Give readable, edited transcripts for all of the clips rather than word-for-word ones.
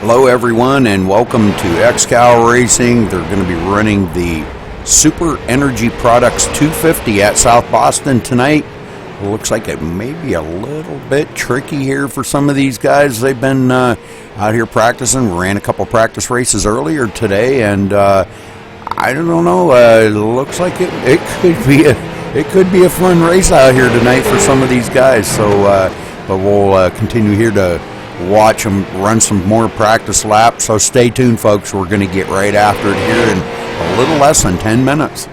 Hello everyone and welcome to XCal Racing. They're going to be running the Super Energy Products 250 at South Boston tonight. It looks like it may be a little bit tricky here for some of these guys. They've been out here practicing, ran a couple practice races earlier today, and I don't know, it looks like it could be a fun race out here tonight for some of these guys. So but we'll continue here to watch them run some more practice laps, so stay tuned folks. We're going to get right after it here in a little less than 10 minutes.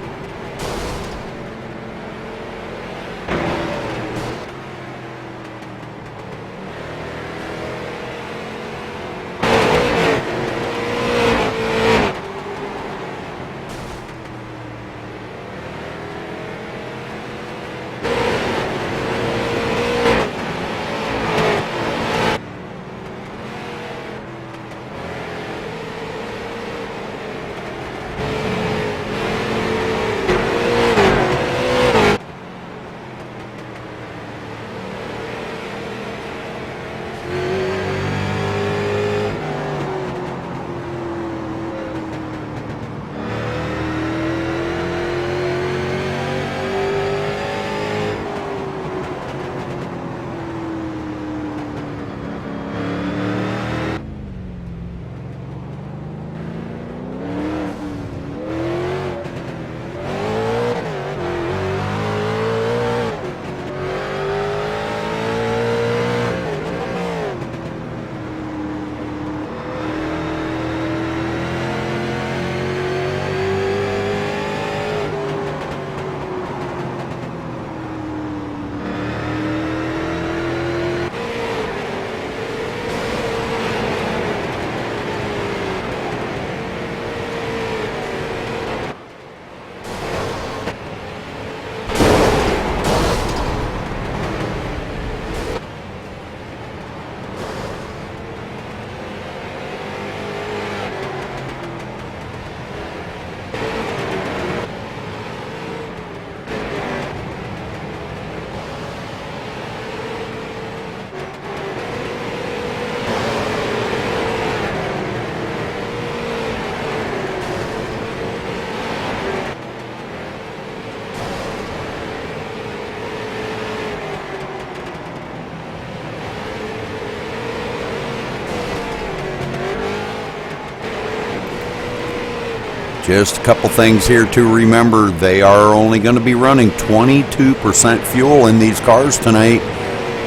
Just a couple things here to remember. They are only going to be running 22% fuel in these cars tonight.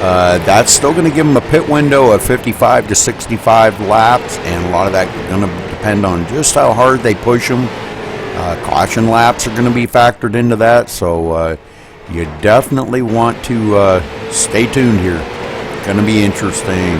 That's still going to give them a pit window of 55 to 65 laps, and a lot of that is going to depend on just how hard they push them. Caution laps are going to be factored into that, so you definitely want to stay tuned here. It's going to be interesting.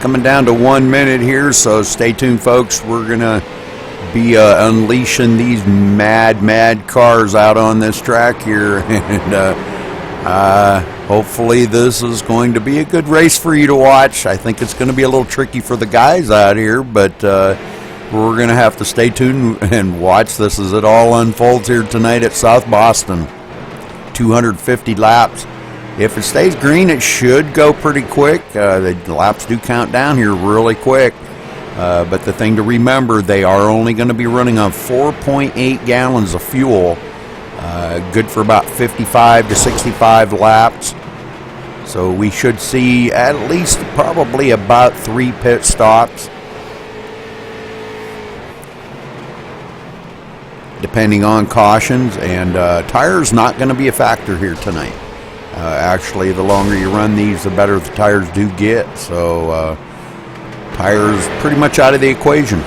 coming down to 1 minute here, so stay tuned, folks. We're gonna be unleashing these mad cars out on this track here, and hopefully this is going to be a good race for you to watch. I think it's going to be a little tricky for the guys out here, but we're going to have to stay tuned and watch this as it all unfolds here tonight at South Boston. 250 laps. If it stays green, it should go pretty quick. The laps do count down here really quick. But the thing to remember, they are only going to be running on 4.8 gallons of fuel. Good for about 55 to 65 laps. So we should see at least probably about 3 pit stops, depending on cautions, and tires not going to be a factor here tonight. Actually, the longer you run these, the better the tires do get. So tires pretty much out of the equation.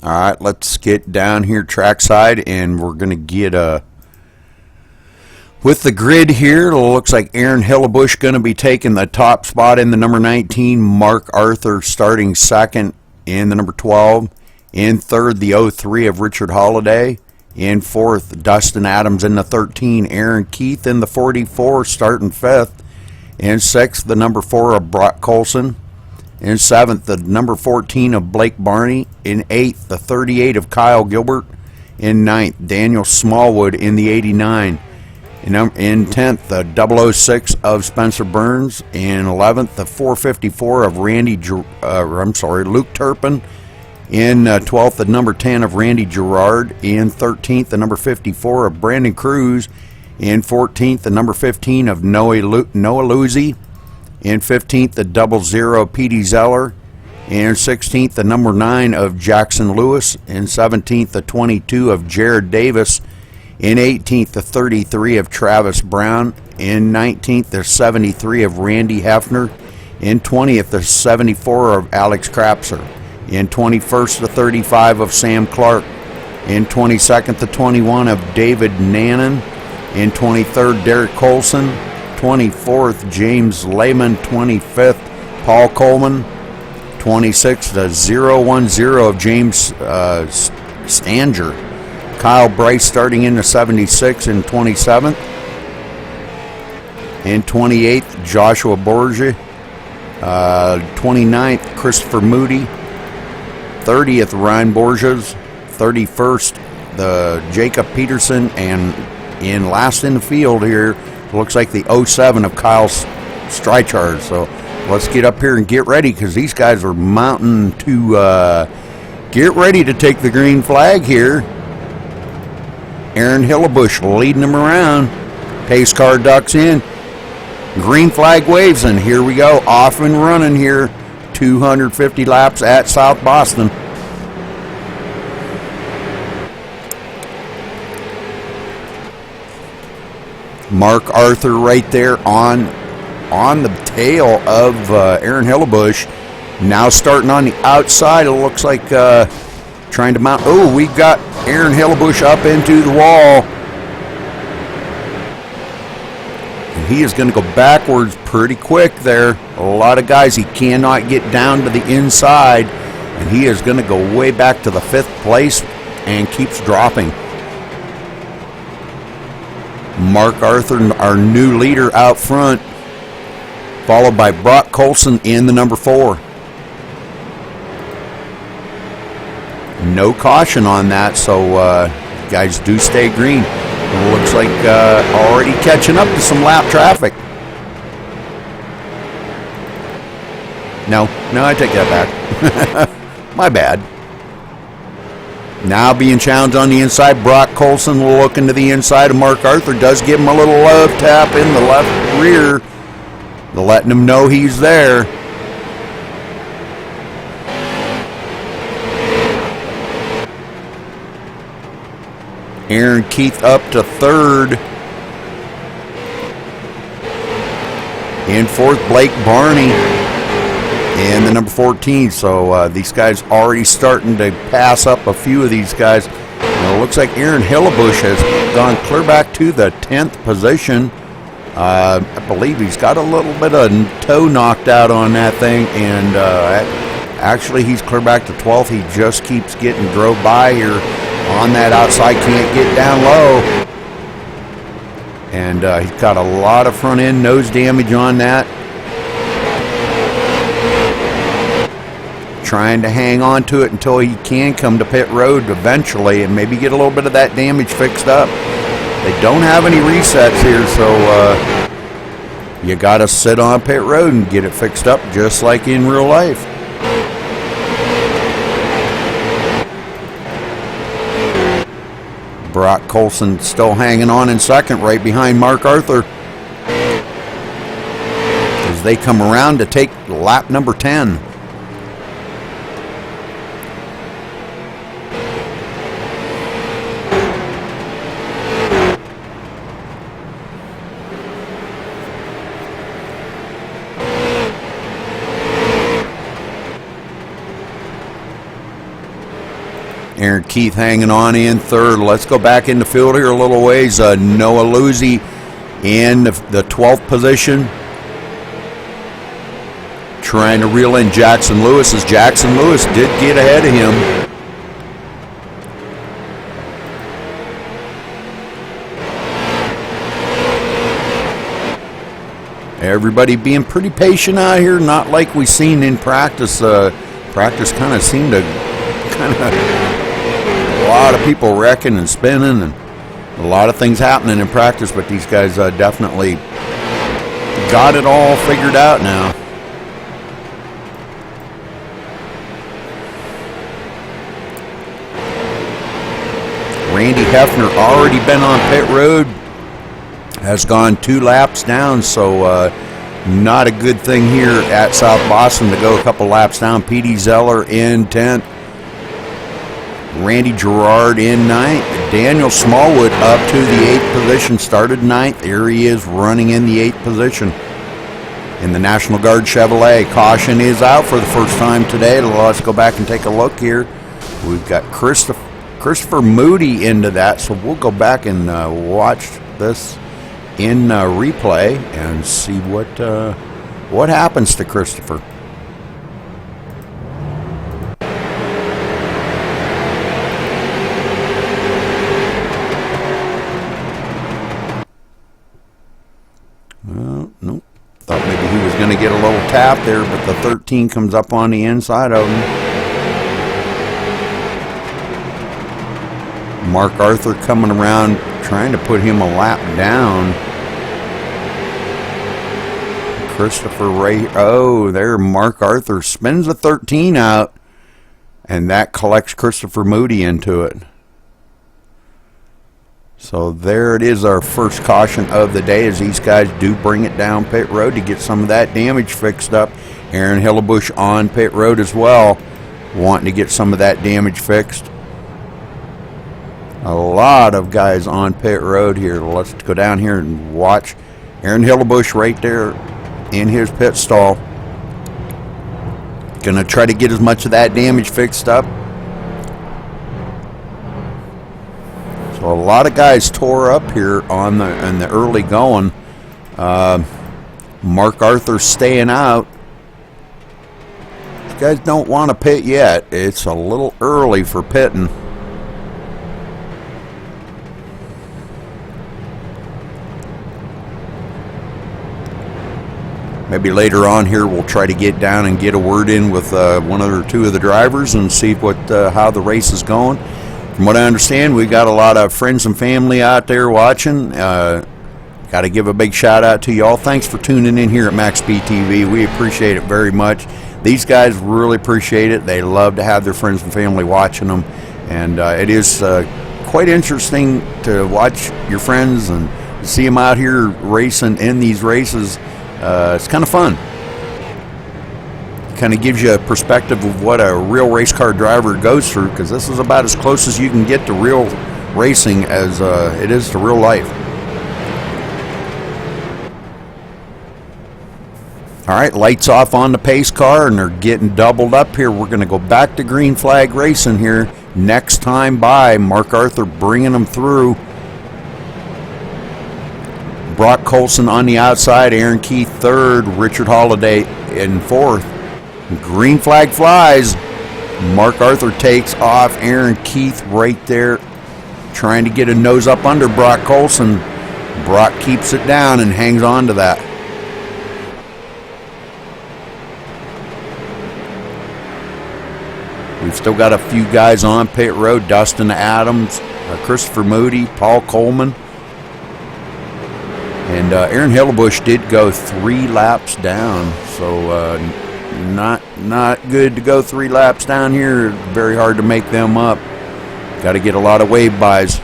All right, let's get down here trackside, and we're going to get with the grid here. It looks like Aaron Hillebush going to be taking the top spot in the number 19. Mark Arthur starting second in the number 12. In third, the 03 of Richard Holiday. In fourth, Dustin Adams in the 13. Aaron Keith in the 44 starting fifth. In sixth, the number 4 of Brock Colson. In seventh, the number 14 of Blake Barney. In eighth, the 38 of Kyle Gilbert. In ninth, Daniel Smallwood in the 89. In 10th, the 006 of Spencer Burns. In 11th, the 454 of Luke Turpin. In 12th, the number 10 of Randy Gerard. In 13th, the number 54 of Brandon Cruz. In 14th, the number 15 of Noah Luzzi. In 15th, the 00 Petey Zeller. In 16th, the number 9 of Jackson Lewis. In 17th, the 22 of Jared Davis. In 18th, the 33 of Travis Brown. In 19th, the 73 of Randy Hefner. In 20th, the 74 of Alex Krapser. In 21st, the 35 of Sam Clark. In 22nd, the 21 of David Nannon. In 23rd, Derek Colson. 24th, James Lehman. 25th, Paul Coleman. 26th, the 010 of James Stanger. Kyle Bryce starting in the 76 and 27th. In 28th, Joshua Borgia. 29th, Christopher Moody. 30th, Ryan Borges. 31st, the Jacob Peterson. And in last in the field here, looks like the 07 of Kyle Streichard. So let's get up here and get ready, because these guys are mounting to get ready to take the green flag here. Aaron Hillebush leading them around. Pace car ducks in. Green flag waves, and here we go. Off and running here. 250 laps at South Boston. Mark Arthur right there on the tail of Aaron Hillebush. Now starting on the outside, it looks like trying to mount. Oh, we've got Aaron Hillebush up into the wall. And he is going to go backwards pretty quick there. A lot of guys, he cannot get down to the inside, and he is going to go way back to the 5th place and keeps dropping. Mark Arthur, our new leader, out front, followed by Brock Colson in the number 4. No caution on that, so guys do stay green. It looks like already catching up to some lap traffic. No, I take that back. My bad. Now being challenged on the inside, Brock Colson will look into the inside of Mark Arthur. Does give him a little love tap in the left rear. letting him know he's there. Aaron Keith up to third. In fourth, Blake Barney in the number 14. So these guys already starting to pass up a few of these guys. It looks like Aaron Hillebush has gone clear back to the 10th position. I believe he's got a little bit of toe knocked out on that thing, and actually he's clear back to 12th. He just keeps getting drove by here on that outside, can't get down low. And he's got a lot of front end nose damage on that. Trying to hang on to it until he can come to pit road eventually and maybe get a little bit of that damage fixed up. They don't have any resets here, so you got to sit on pit road and get it fixed up just like in real life. Brock Colson still hanging on in second, right behind Mark Arthur, as they come around to take lap number 10. Aaron Keith hanging on in third. Let's go back in the field here a little ways. Noah Luzzi in the 12th position. Trying to reel in Jackson Lewis, as Jackson Lewis did get ahead of him. Everybody being pretty patient out here, not like we seen in practice. Practice kind of seemed to a lot of people wrecking and spinning, and a lot of things happening in practice, but these guys definitely got it all figured out now. Randy Hefner already been on pit road, has gone 2 laps down, so not a good thing here at South Boston to go a couple laps down. Petey Zeller in 10th. Randy Gerard in 9th. Daniel Smallwood up to the 8th position, started 9th. Here he is running in the 8th position. In the National Guard Chevrolet, caution is out for the first time today. Let's go back and take a look here. We've got Christopher Moody into that, so we'll go back and watch this in replay and see what happens to Christopher. Nope. Thought maybe he was going to get a little tap there, but the 13 comes up on the inside of him. Mark Arthur coming around, trying to put him a lap down. Christopher Ray. Oh, there Mark Arthur spins the 13 out, and that collects Christopher Moody into it. So there it is, our first caution of the day, as these guys do bring it down pit road to get some of that damage fixed up. Aaron Hillebush on pit road as well, wanting to get some of that damage fixed. A lot of guys on pit road here. Let's go down here and watch Aaron Hillebush right there in his pit stall. Gonna try to get as much of that damage fixed up. So a lot of guys tore up here in the early going. Mark Arthur staying out. These guys don't want to pit yet. It's a little early for pitting. Maybe later on here we'll try to get down and get a word in with one or two of the drivers and see how the race is going. From what I understand, we've got a lot of friends and family out there watching. Got to give a big shout out to you all. Thanks for tuning in here at MaxSpeedTV. We appreciate it very much. These guys really appreciate it. They love to have their friends and family watching them, and it is quite interesting to watch your friends and see them out here racing in these races. It's kind of fun. Kind of gives you a perspective of what a real race car driver goes through, because this is about as close as you can get to real racing as it is to real life. All right, lights off on the pace car, and they're getting doubled up here. We're going to go back to green flag racing here. Next time by, Mark Arthur bringing them through. Brock Colson on the outside, Aaron Keith third, Richard Holiday in fourth. Green flag flies. Mark Arthur takes off. Aaron Keith right there trying to get a nose up under Brock Colson. Brock keeps it down and hangs on to that. We've still got a few guys on pit road. Dustin Adams, Christopher Moody, Paul Coleman. And Aaron Hillebush did go 3 laps down. So not good to go 3 laps down here. Very hard to make them up. Got to get a lot of wave bys.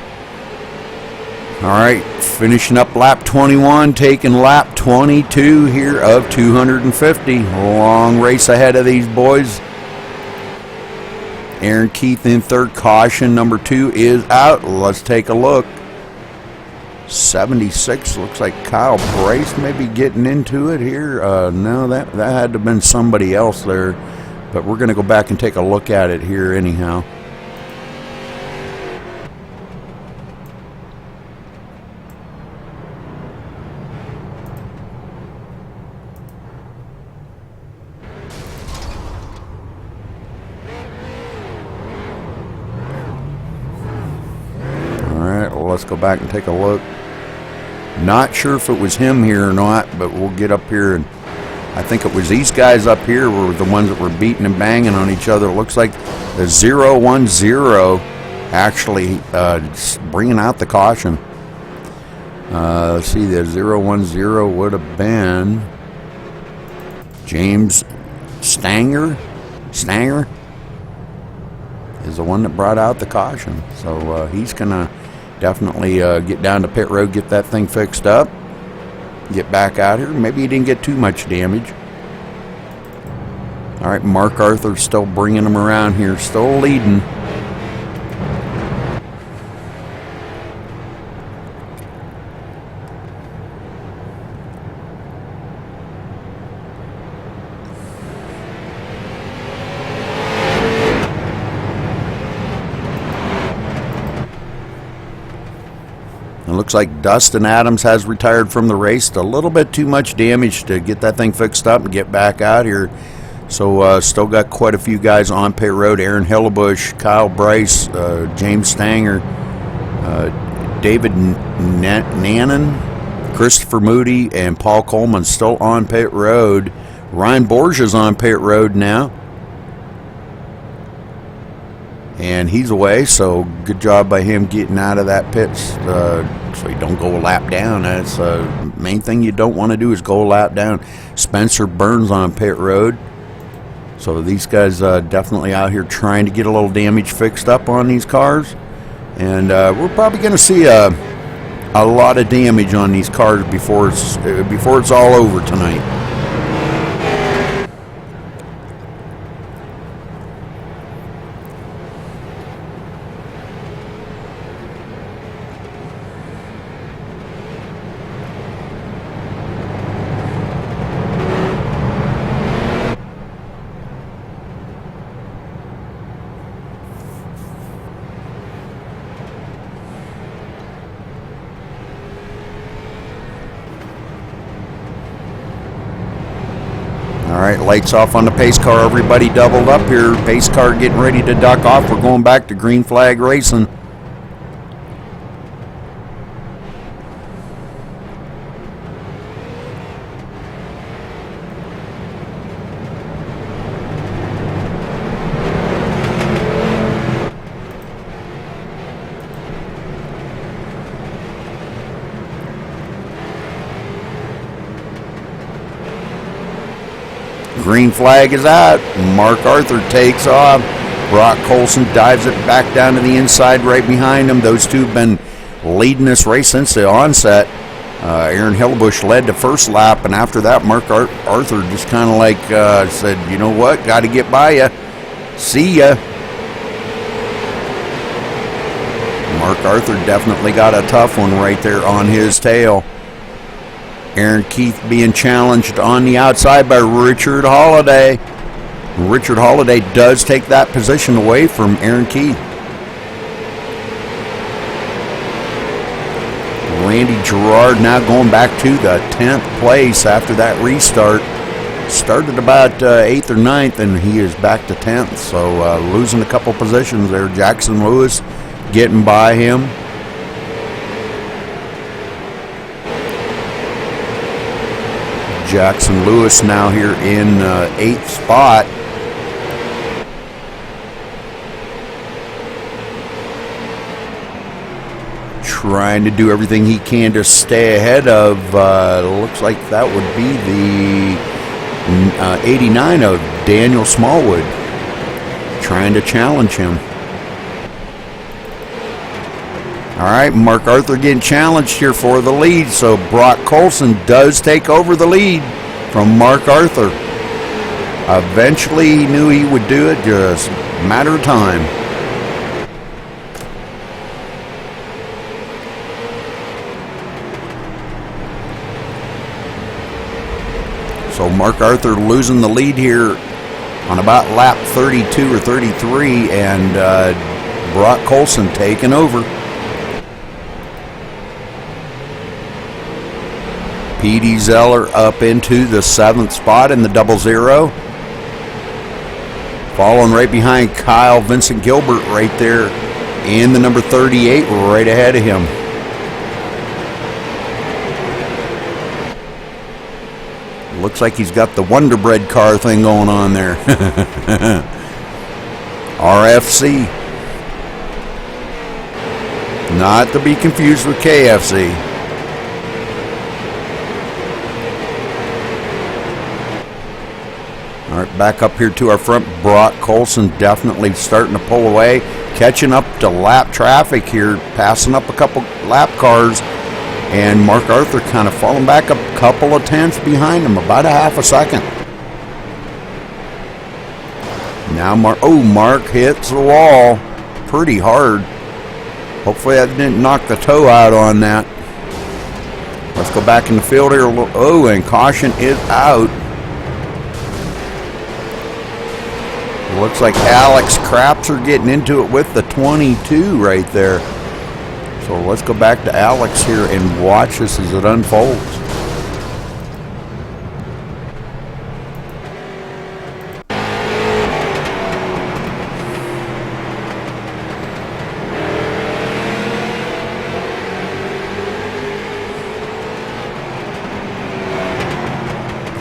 All right, finishing up lap 21, taking lap 22 here of 250. Long race ahead of these boys. Aaron Keith in third. Caution number 2 is out. Let's take a look. 76 looks like Kyle Bryce maybe getting into it here. No, that had to have been somebody else there. But we're going to go back and take a look at it here anyhow. Let's go back and take a look. Not sure if it was him here or not, but we'll get up here, and I think it was these guys up here were the ones that were beating and banging on each other. It looks like the 010 actually bringing out the caution. Let's see, the 010 would have been James Stanger is the one that brought out the caution. So he's going to definitely get down to pit road, get that thing fixed up, get back out here. Maybe he didn't get too much damage. All right, Mark Arthur still bringing them around here, still leading. It looks like Dustin Adams has retired from the race. A little bit too much damage to get that thing fixed up and get back out here. So still got quite a few guys on pit road. Aaron Hillebush, Kyle Bryce, James Stanger, David Nannon, Christopher Moody, and Paul Coleman still on pit road. Ryan Borgia's on pit road now. And he's away, so good job by him getting out of that pit so you don't go a lap down. That's the main thing you don't want to do is go a lap down. Spencer Burns on pit road. So these guys definitely out here trying to get a little damage fixed up on these cars. And we're probably going to see a lot of damage on these cars before it's all over tonight. All right, lights off on the pace car. Everybody doubled up here. Pace car getting ready to duck off. We're going back to green flag racing. Green flag is out. Mark Arthur takes off. Brock Colson dives it back down to the inside right behind him. Those two have been leading this race since the onset. Aaron Hillebush led the first lap, and after that, Mark Arthur just kind of like said, you know what, got to get by you. See ya. Mark Arthur definitely got a tough one right there on his tail. Aaron Keith being challenged on the outside by Richard Holiday. Richard Holiday does take that position away from Aaron Keith. Randy Gerard now going back to the 10th place after that restart. Started about 8th or 9th, and he is back to 10th. So losing a couple positions there. Jackson Lewis getting by him. Jackson Lewis now here in 8th spot. Trying to do everything he can to stay ahead of, looks like that would be the 89 of Daniel Smallwood. Trying to challenge him. All right, Mark Arthur getting challenged here for the lead, so Brock Colson does take over the lead from Mark Arthur. Eventually he knew he would do it, just a matter of time. So Mark Arthur losing the lead here on about lap 32 or 33, and Brock Colson taking over. Petey Zeller up into the 7th spot in the 00. Following right behind Kyle Vincent Gilbert right there in the number 38, right ahead of him. Looks like he's got the Wonder Bread car thing going on there. RFC. Not to be confused with KFC. All right, back up here to our front. Brock Colson definitely starting to pull away. Catching up to lap traffic here. Passing up a couple lap cars. And Mark Arthur kind of falling back a couple of tenths behind him, about a half a second. Now Mark hits the wall pretty hard. Hopefully that didn't knock the toe out on that. Let's go back in the field here. Oh, and caution is out. Looks like Alex Crapser getting into it with the 22 right there. So let's go back to Alex here and watch this as it unfolds.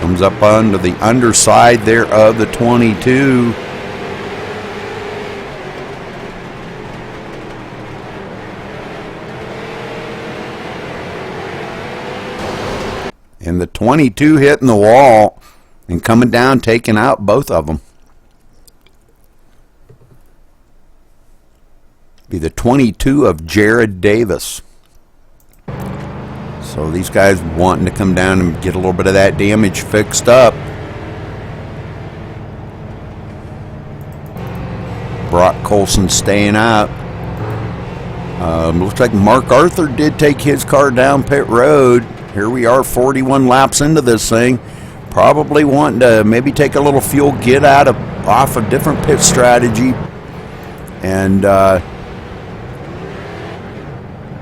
Comes up onto the underside there of the 22. And the 22 hitting the wall and coming down, taking out both of them. Be the 22 of Jared Davis. So these guys wanting to come down and get a little bit of that damage fixed up. Brock Colson staying out. Looks like Mark Arthur did take his car down pit road. Here we are 41 laps into this thing. Probably wanting to maybe take a little fuel, get off a different pit strategy. And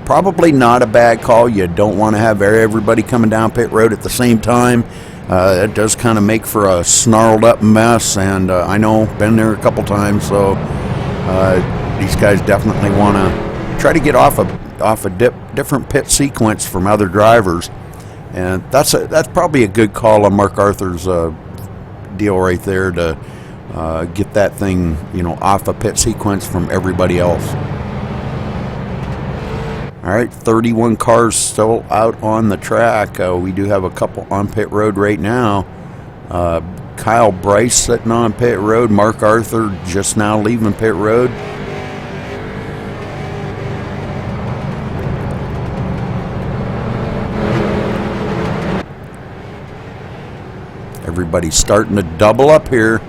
probably not a bad call. You don't want to have everybody coming down pit road at the same time. It does kind of make for a snarled up mess. And I know, been there a couple times. So these guys definitely want to try to get off a different pit sequence from other drivers, and that's probably a good call on Mark Arthur's deal right there to get that thing, off a pit sequence from everybody else. All right, 31 cars still out on the track. We do have a couple on pit road right now. Kyle Bryce sitting on pit road. Mark Arthur just now leaving pit road. Everybody's starting to double up here.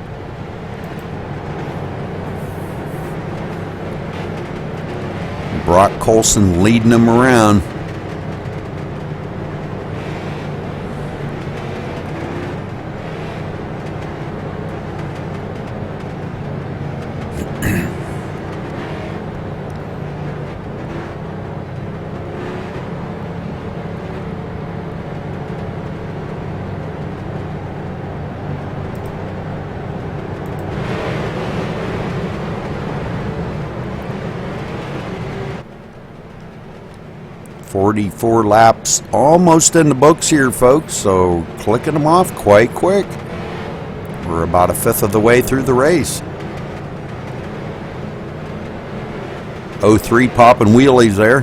Brock Colson leading them around. .44 laps almost in the books here, folks, so clicking them off quite quick. We're about a fifth of the way through the race. 03 popping wheelies there,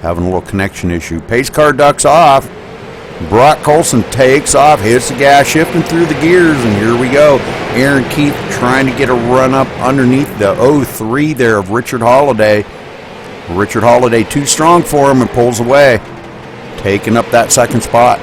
having a little connection issue. Pace car ducks off. Brock Colson takes off, hits the gas, shifting through the gears, and here we go. Aaron Keith trying to get a run up underneath the 03 there of Richard Holiday. Richard Holiday too strong for him and pulls away, taking up that second spot.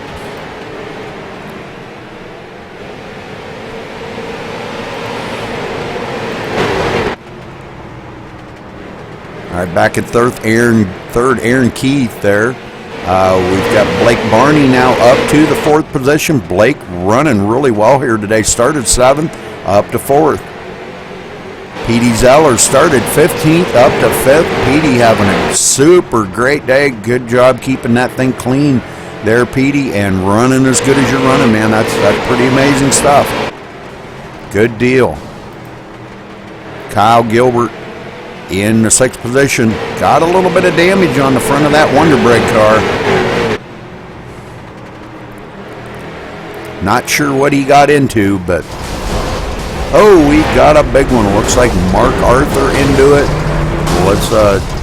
All right, back at third, Aaron Keith there. We've got Blake Barney now up to the fourth position. Blake running really well here today. Started 7th, up to 4th. Petey Zeller started 15th, up to 5th. Petey having a super great day. Good job keeping that thing clean there, Petey, and running as good as you're running, man. That's pretty amazing stuff. Good deal. Kyle Gilbert in the 6th position. Got a little bit of damage on the front of that Wonder Bread car. Not sure what he got into, but oh, we got a big one. Looks like Mark Arthur into it. Let's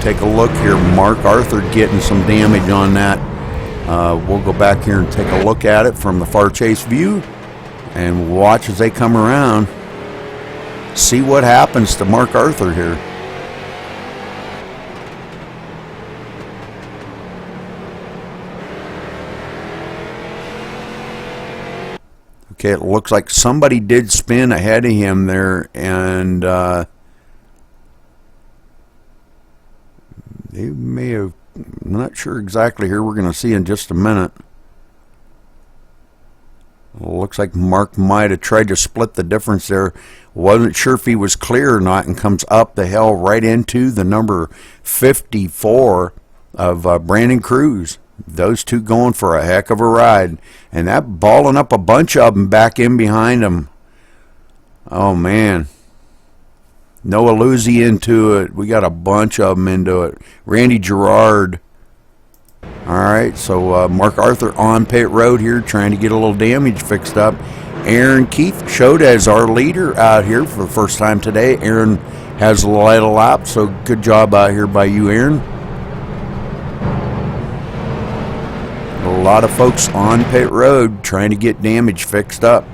take a look here. Mark Arthur getting some damage on that. We'll go back here and take a look at it from the far chase view and watch as they come around. See what happens to Mark Arthur here. Okay, it looks like somebody did spin ahead of him there, and they may have, I'm not sure exactly here. We're going to see in just a minute. Looks like Mark might have tried to split the difference there. Wasn't sure if he was clear or not, and comes up the hill right into the number 54 of Brandon Cruz. Those two going for a heck of a ride. And that balling up a bunch of them back in behind them. Oh, man. Noah Luzzi into it. We got a bunch of them into it. Randy Gerard. All right, so Mark Arthur on pit road here trying to get a little damage fixed up. Aaron Keith showed as our leader out here for the first time today. Aaron has a light of lap, so good job out here by you, Aaron. A lot of folks on pit road trying to get damage fixed up.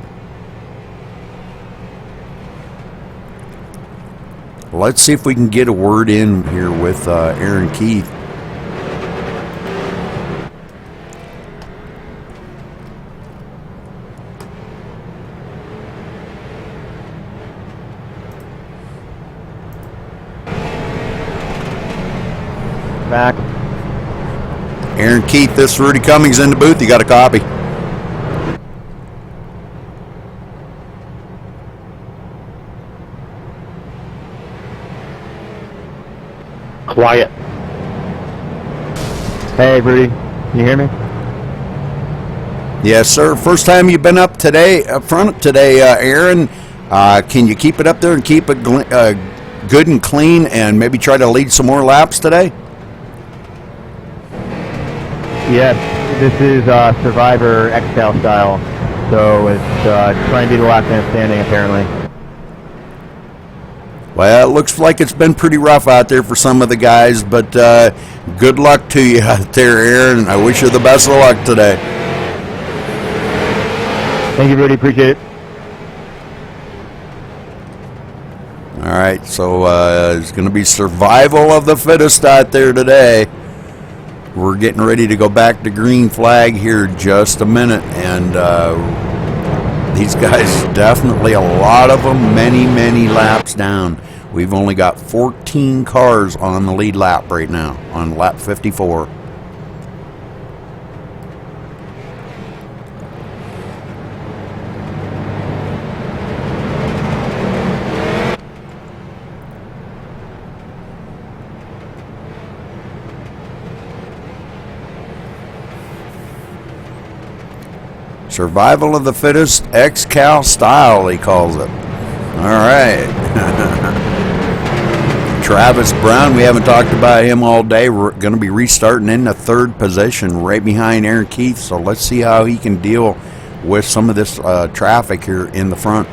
Let's see if we can get a word in here with Aaron Keith. Back. Aaron Keith, this is Rudy Cummings in the booth. You got a copy? Quiet. Hey, Rudy. You hear me? Yes, sir. First time you've been up today, up front today, Aaron. Can you keep it up there and keep it good and clean, and maybe try to lead some more laps today? Yes, this is Survivor X-Cal style, so it's trying to be the last man standing, apparently. Well, it looks like it's been pretty rough out there for some of the guys, but good luck to you out there, Aaron. I wish you the best of luck today. Thank you, Rudy. Appreciate it. All right, so it's going to be survival of the fittest out there today. We're getting ready to go back to green flag here just a minute, and These guys, definitely a lot of them, many laps down. We've only got 14 cars on the lead lap right now, on lap 54. Survival of the fittest, X-Cal style, he calls it. All right. Travis Brown, we haven't talked about him all day. We're going to be restarting in the third position right behind Aaron Keith, so let's see how he can deal with some of this traffic here in the front.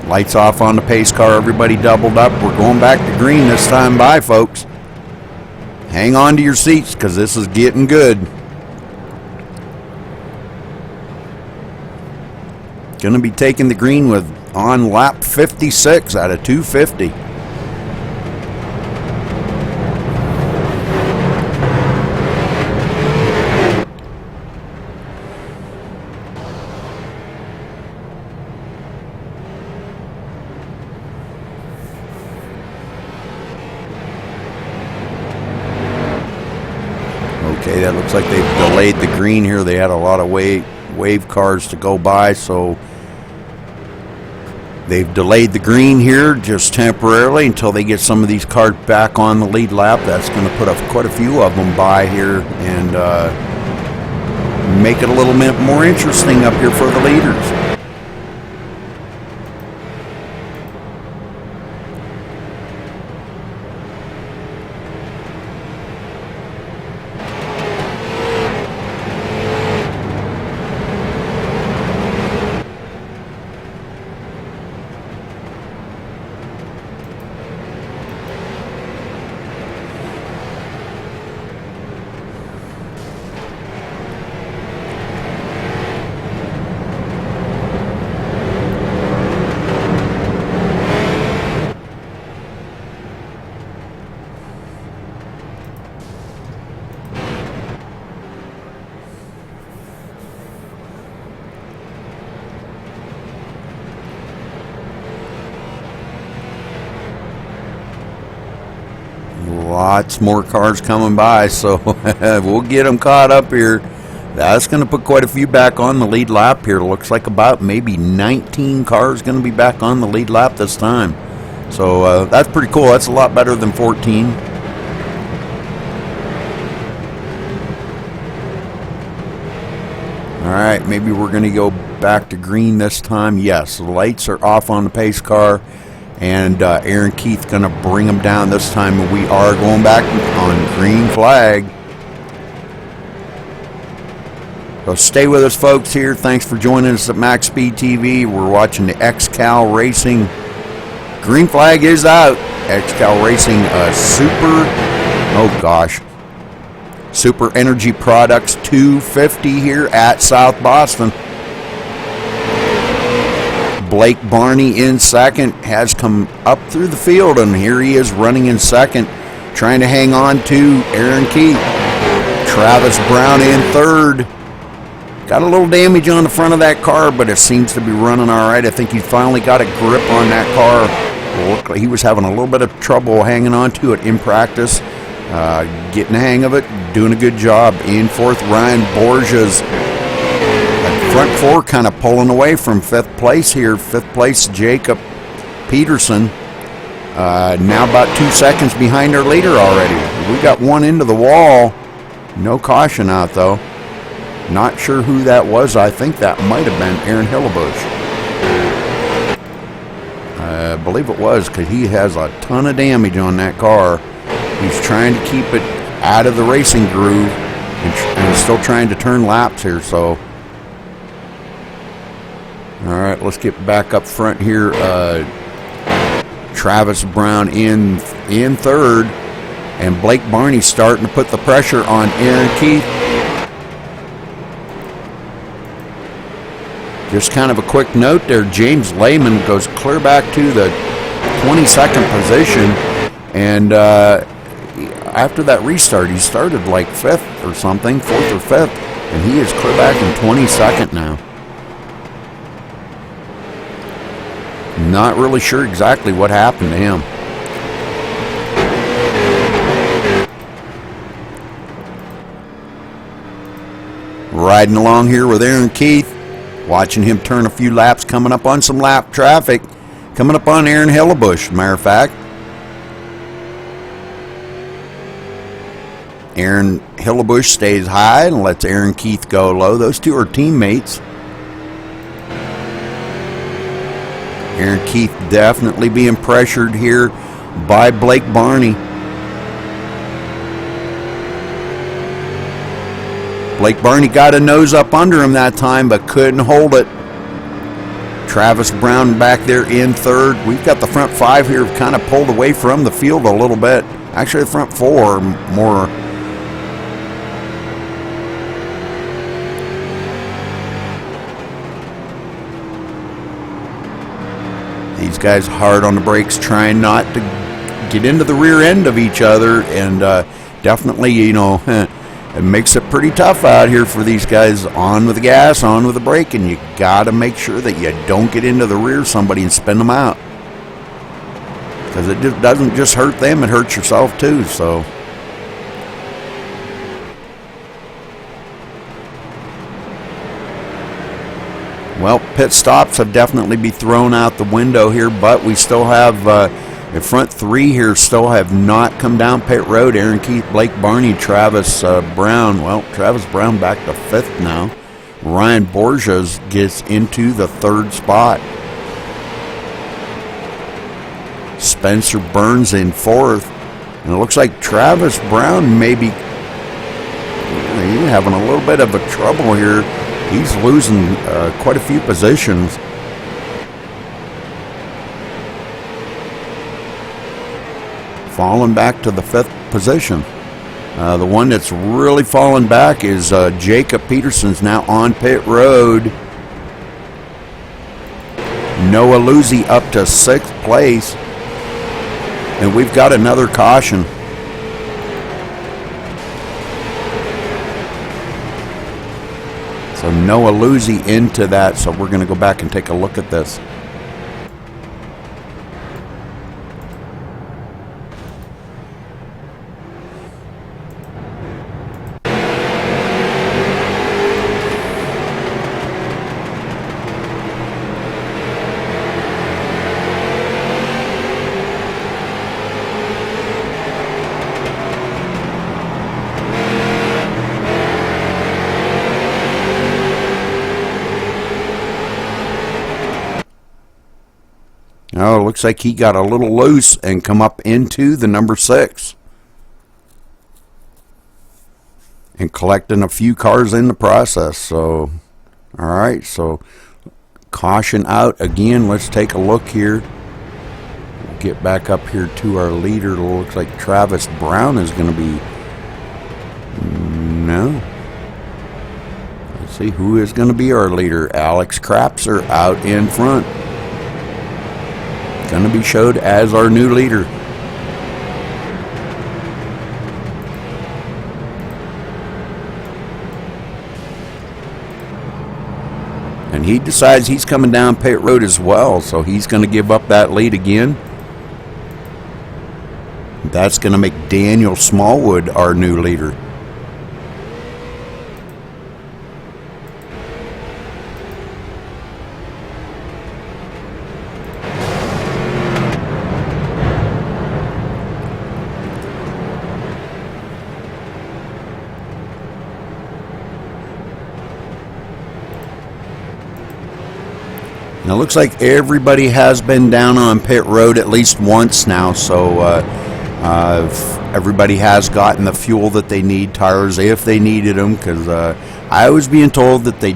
Lights off on the pace car, everybody doubled up. We're going back to green this time by, folks. Hang on to your seats because this is getting good. Going to be taking the green with on lap 56 out of 250. Okay, that looks like they've delayed the green here. They had a lot of wave cars to go by, so they've delayed the green here just temporarily until they get some of these cars back on the lead lap. That's going to put quite a few of them by here and make it a little bit more interesting up here for the leaders. Lots more cars coming by, so we'll get them caught up here. That's going to put quite a few back on the lead lap here. Looks like about maybe 19 cars going to be back on the lead lap this time. So that's pretty cool. That's a lot better than 14. All right, maybe we're going to go back to green this time. Yes, the lights are off on the pace car. And Aaron Keith going to bring them down this time. We are going back on green flag. So stay with us, folks, here. Thanks for joining us at MaxSpeedTV. We're watching the X-Cal Racing. Green flag is out. X-Cal Racing Super Energy Products 250 here at South Boston. Blake Barney in second, has come up through the field, and here he is running in second, trying to hang on to Aaron Keith. Travis Brown in third. Got a little damage on the front of that car, but it seems to be running all right. I think he finally got a grip on that car. Looked like he was having a little bit of trouble hanging on to it in practice. Getting the hang of it, doing a good job. In fourth, Ryan Borges. Front four kind of pulling away from fifth place here. Fifth place, Jacob Peterson. Now about 2 seconds behind our leader already. We got one into the wall. No caution out, though. Not sure who that was. I think that might have been Aaron Hillebush. I believe it was, because he has a ton of damage on that car. He's trying to keep it out of the racing groove and still trying to turn laps here, so... All right, let's get back up front here. Travis Brown in third, and Blake Barney starting to put the pressure on Aaron Keith. Just kind of a quick note there, James Lehman goes clear back to the 22nd position, and after that restart, he started like 5th or something, 4th or 5th, and he is clear back in 22nd now. Not really sure exactly what happened to him. Riding along here with Aaron Keith, watching him turn a few laps, coming up on some lap traffic, coming up on Aaron Hillebush, matter of fact. Aaron Hillebush stays high and lets Aaron Keith go low. Those two are teammates. Aaron Keith definitely being pressured here by Blake Barney. Blake Barney got a nose up under him that time, but couldn't hold it. Travis Brown back there in third. We've got the front five here kind of pulled away from the field a little bit. Actually, the front four more. These guys hard on the brakes, trying not to get into the rear end of each other, and definitely, you know, it makes it pretty tough out here for these guys. On with the gas, on with the brake, and you got to make sure that you don't get into the rear of somebody and spin them out, because it just doesn't just hurt them, it hurts yourself too. So well, pit stops have definitely been thrown out the window here, but we still have the front three here still have not come down pit road. Aaron Keith, Blake Barney, Travis Brown. Well, Travis Brown back to fifth now. Ryan Borges gets into the third spot. Spencer Burns in fourth. And it looks like Travis Brown maybe having a little bit of a trouble here. He's losing quite a few positions. Falling back to the fifth position. The one that's really fallen back is Jacob Peterson's now on pit road. Noah Luzzi up to sixth place. And we've got another caution. So Noah Luzzi into that, so we're going to go back and take a look at this. Oh, looks like he got a little loose and come up into the number 6. And collecting a few cars in the process. So, all right, so caution out again. Let's take a look here. We'll get back up here to our leader. It looks like Travis Brown is going to be... No. Let's see who is going to be our leader. Alex Crapser out in front. Going to be showed as our new leader. And he decides he's coming down pit road as well, so he's going to give up that lead again. That's going to make Daniel Smallwood our new leader. Now, it looks like everybody has been down on pit road at least once now, so everybody has gotten the fuel that they need, tires if they needed them, because I was being told that they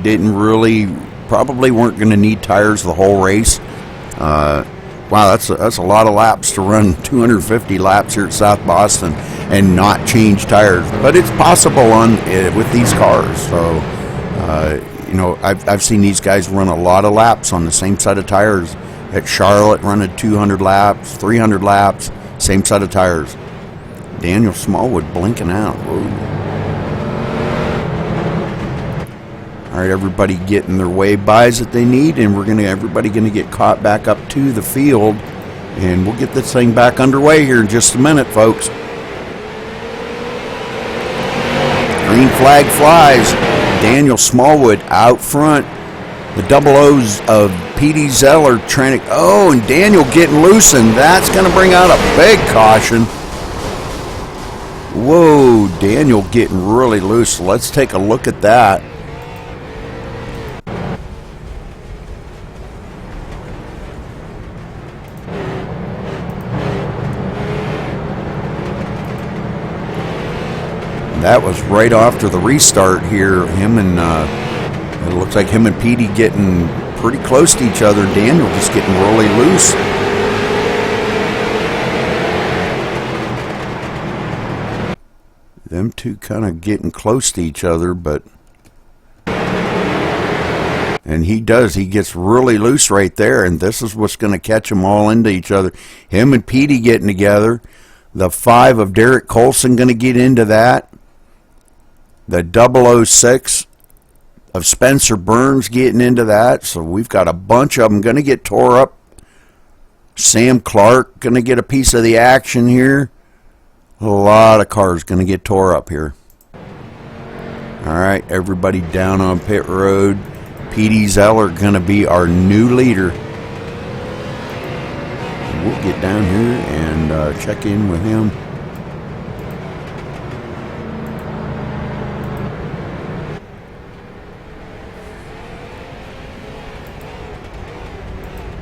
probably weren't going to need tires the whole race. Wow, that's a lot of laps to run, 250 laps here at South Boston and not change tires, but it's possible with these cars. So you know, I've seen these guys run a lot of laps on the same set of tires. At Charlotte, running 200 laps, 300 laps, same set of tires. Daniel Smallwood blinking out. Whoa. All right, everybody getting their wave-bys that they need, and everybody gonna get caught back up to the field, and we'll get this thing back underway here in just a minute, folks. Green flag flies. Daniel Smallwood out front. The double O's of P.D. Zeller trying to... Oh, and Daniel getting loose, and that's going to bring out a big caution. Whoa, Daniel getting really loose. Let's take a look at that. That was right after the restart here. It looks like him and Petey getting pretty close to each other. Daniel just getting really loose. Them two kind of getting close to each other, and he gets really loose right there, and this is what's going to catch them all into each other. Him and Petey getting together. The 5 of Derek Colson going to get into that. The 006 of Spencer Burns getting into that. So we've got a bunch of them going to get tore up. Sam Clark going to get a piece of the action here. A lot of cars going to get tore up here. All right, everybody down on pit road. P.D. Zeller going to be our new leader. We'll get down here and check in with him.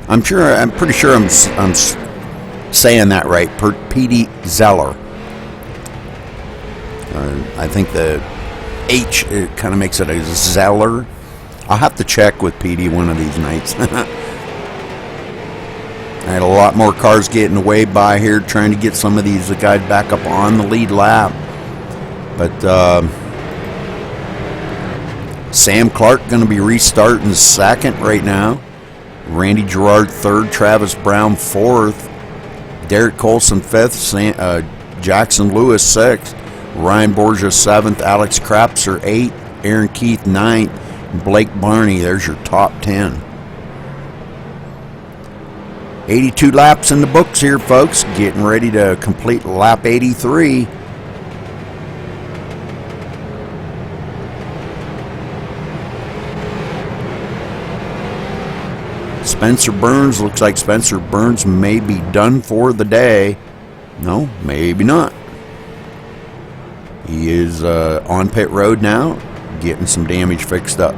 I'm pretty sure I'm saying that right. P.D. Zeller. I think the H kind of makes it a Zeller. I'll have to check with P.D. one of these nights. I had a lot more cars getting away by here, trying to get some of these guys back up on the lead lap. But Sam Clark going to be restarting second right now. Randy Gerard third, Travis Brown fourth, Derek Colson fifth, Jackson Lewis sixth, Ryan Borgia seventh, Alex Krapser eighth, Aaron Keith ninth, and Blake Barney. There's your top 10. 82 laps in the books here, folks. Getting ready to complete lap 83. Spencer Burns, looks like Spencer Burns may be done for the day. No, maybe not. He is on pit road now, getting some damage fixed up.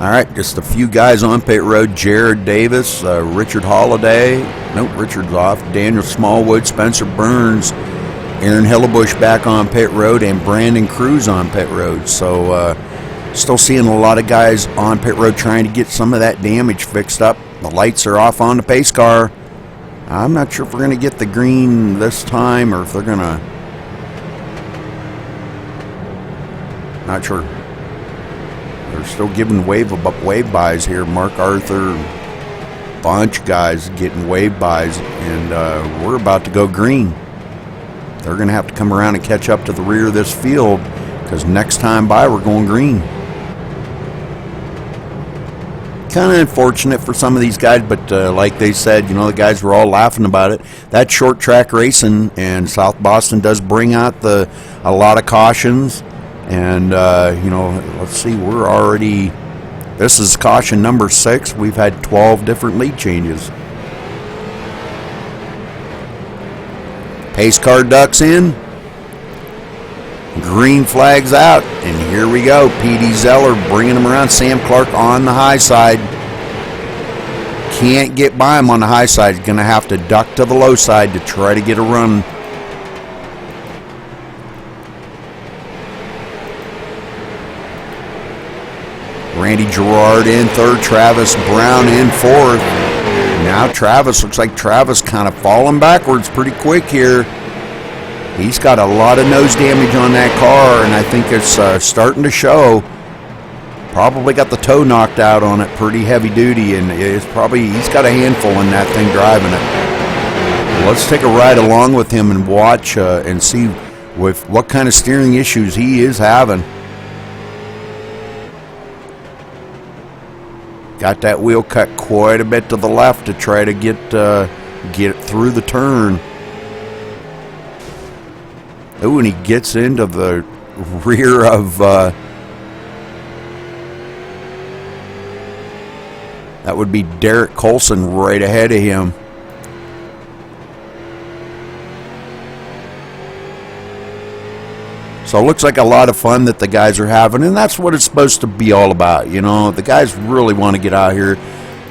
All right, just a few guys on pit road. Jared Davis, Richard Holiday. Nope, Richard's off. Daniel Smallwood, Spencer Burns, Aaron Hillebush back on pit road, and Brandon Cruz on pit road. So still seeing a lot of guys on pit road trying to get some of that damage fixed up. The lights are off on the pace car. I'm not sure if we're going to get the green this time or if they're going to... Not sure. They're still giving wave buys here. Mark Arthur, bunch of guys getting wave buys, and we're about to go green. They're going to have to come around and catch up to the rear of this field, because next time by we're going green. Kind of unfortunate for some of these guys, but like they said, you know, the guys were all laughing about it. That short track racing in South Boston does bring out a lot of cautions, and you know, let's see, we're already, this is caution number 6. We've had 12 different lead changes. Pace car ducks in. Green flags out. And here we go. P.D. Zeller bringing him around. Sam Clark on the high side. Can't get by him on the high side. He's going to have to duck to the low side to try to get a run. Randy Gerard in third. Travis Brown in fourth. Now Travis, looks like Travis kind of falling backwards pretty quick here. He's got a lot of nose damage on that car, and I think it's starting to show. Probably got the toe knocked out on it pretty heavy duty, and it's probably, he's got a handful in that thing driving it. let's take a ride along with him and watch and see with what kind of steering issues he is having. Got that wheel cut quite a bit to the left to try to get it through the turn. Oh, and he gets into the rear of that would be Derek Colson right ahead of him. So it looks like a lot of fun that the guys are having, and that's what it's supposed to be all about. You know, the guys really want to get out here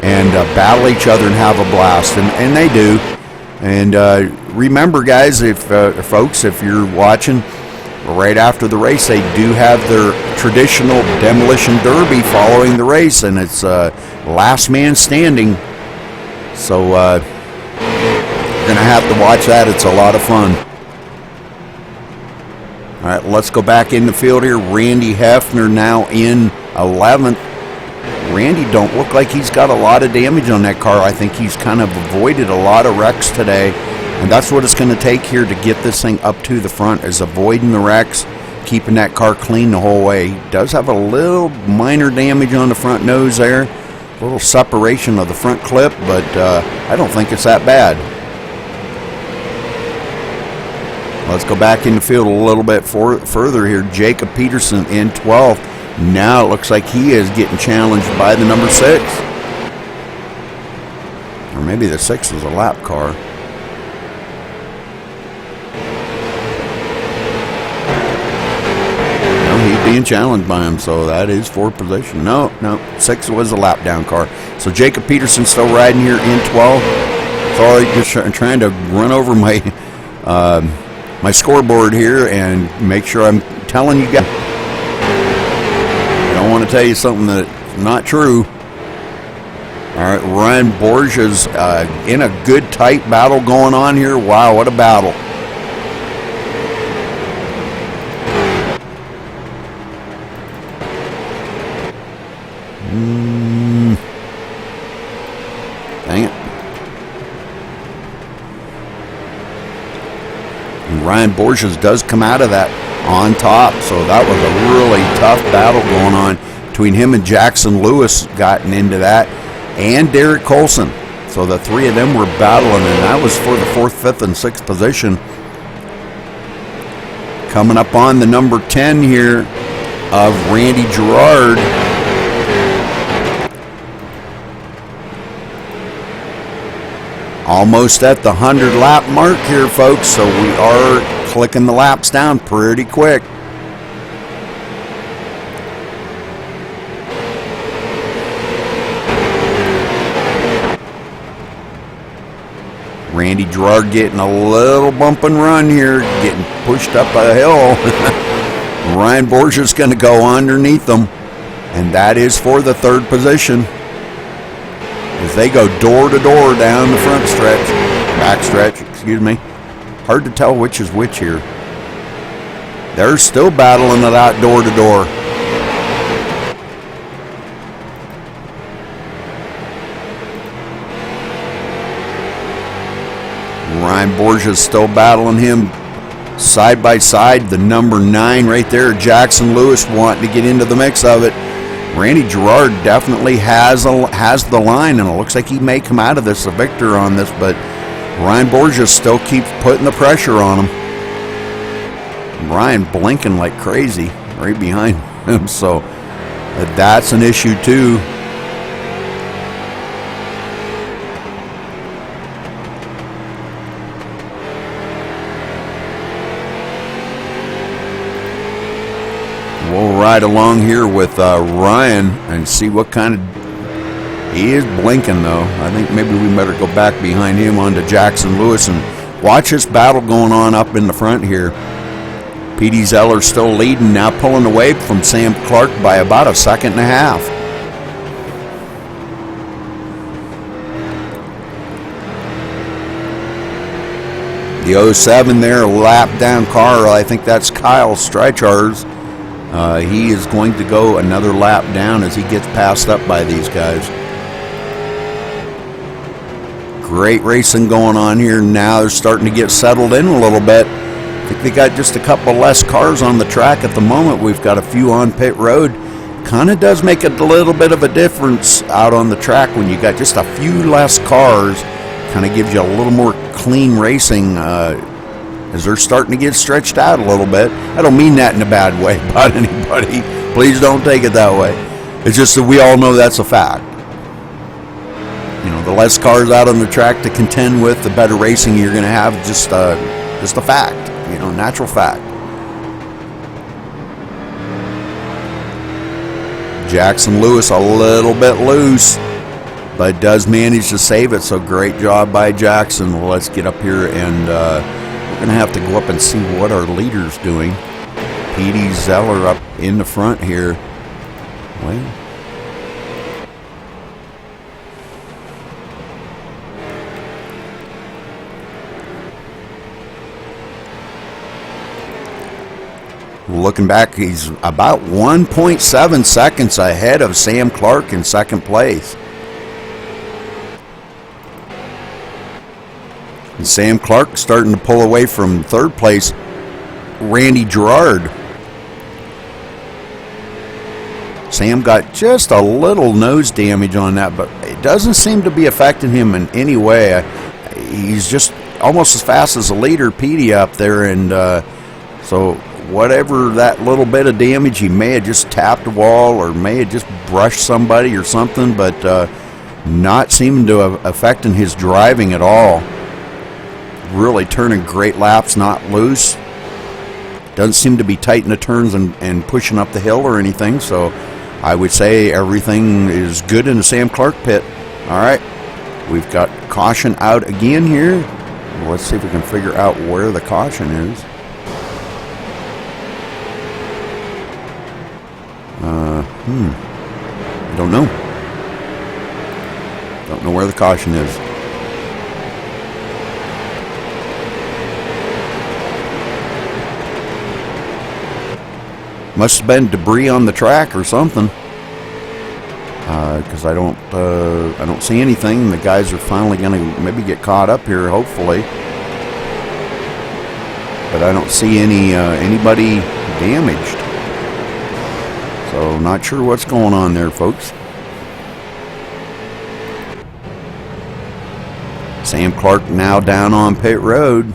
and battle each other and have a blast, and they do. And remember, guys, if folks, if you're watching, right after the race, they do have their traditional demolition derby following the race, and it's last man standing. So you're gonna have to watch that. It's a lot of fun. All right, let's go back in the field here. Randy Hefner now in 11th. Randy don't look like he's got a lot of damage on that car. I think he's kind of avoided a lot of wrecks today, and that's what it's going to take here to get this thing up to the front, is avoiding the wrecks, keeping that car clean the whole way. He does have a little minor damage on the front nose there, a little separation of the front clip, but I don't think it's that bad. Let's go back in the field a little bit further here. Jacob Peterson in 12th. Now it looks like he is getting challenged by the number 6. Or maybe the 6 is a lap car. No, he's being challenged by him, so that is 4th position. No, 6 was a lap down car. So Jacob Peterson still riding here in 12th. Sorry, just trying to run over my my scoreboard here and make sure I'm telling you guys. I don't want to tell you something that's not true. All right, Ryan Borges in a good tight battle going on here. Wow, what a battle. Dang it. Ryan Borges does come out of that on top, so that was a really tough battle going on between him and Jackson Lewis, gotten into that, and Derek Colson. So the three of them were battling, and that was for the 4th, 5th, and 6th position. Coming up on the number 10 here of Randy Gerard. Almost at the 100 lap mark here, folks, so we are clicking the laps down pretty quick. Randy Gerard getting a little bump and run here, getting pushed up a hill. Ryan Borges going to go underneath them, and that is for the 3rd position. As they go door to door down the front stretch, back stretch, excuse me. Hard to tell which is which here. They're still battling it out door to door. Ryan Borges still battling him side by side. The number 9 right there, Jackson Lewis, wanting to get into the mix of it. Randy Gerard definitely has the line, and it looks like he may come out of this a victor on this, but Ryan Borges still keeps putting the pressure on him. Ryan blinking like crazy right behind him, so that's an issue too. We'll ride along here with Ryan and see what kind of... He is blinking, though. I think maybe we better go back behind him onto Jackson Lewis and watch this battle going on up in the front here. P.D. Zeller still leading, now pulling away from Sam Clark by about a 1.5 seconds. The 07 there, a lap down car. I think that's Kyle Streichars. He is going to go another lap down as he gets passed up by these guys. Great racing going on here. Now they're starting to get settled in a little bit. I think they got just a couple less cars on the track at the moment. We've got a few on pit road. Kind of does make a little bit of a difference out on the track when you got just a few less cars. Kind of gives you a little more clean racing as they're starting to get stretched out a little bit. I don't mean that in a bad way about anybody. Please don't take it that way. It's just that we all know that's a fact. You know, the less cars out on the track to contend with, the better racing you're going to have. Just a fact. You know, natural fact. Jackson Lewis a little bit loose, but does manage to save it, so great job by Jackson. Well, let's get up here and we're going to have to go up and see what our leader's doing. Petey Zeller up in the front here. Well, looking back, he's about 1.7 seconds ahead of Sam Clark in second place. And Sam Clark starting to pull away from third place, Randy Gerard. Sam got just a little nose damage on that, but it doesn't seem to be affecting him in any way. He's just almost as fast as the leader, Petey, up there, and so whatever that little bit of damage, he may have just tapped a wall or may have just brushed somebody or something, but not seeming to have affecting his driving at all. Really turning great laps, not loose. Doesn't seem to be tight in the turns and pushing up the hill or anything, so I would say everything is good in the Sam Clark pit. All right, we've got caution out again here. Let's see if we can figure out where the caution is. I don't know. Don't know where the caution is. Must have been debris on the track or something. Because I don't see anything. The guys are finally going to maybe get caught up here, hopefully. But I don't see anybody damaged. So not sure what's going on there, folks. Sam Clark now down on pit road.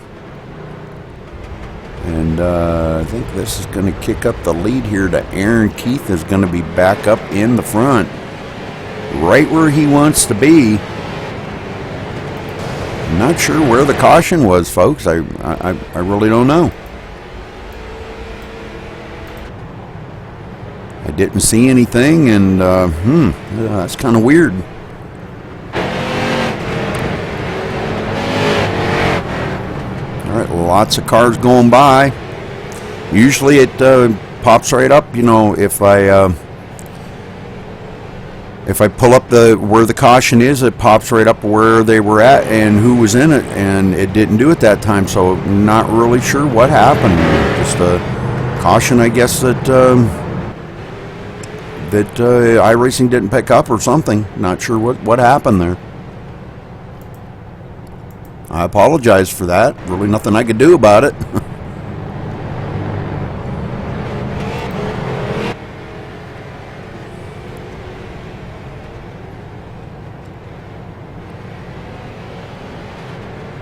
And I think this is going to kick up the lead here to Aaron Keith is going to be back up in the front. Right where he wants to be. I'm not sure where the caution was, folks. I really don't know. I didn't see anything, and that's kind of weird. All right, lots of cars going by. Usually it pops right up, you know, if I pull up where the caution is, it pops right up where they were at and who was in it, and it didn't do it that time, so not really sure what happened. Just a caution, I guess, that iRacing didn't pick up or something. Not sure what happened there. I apologize for that. Really nothing I could do about it.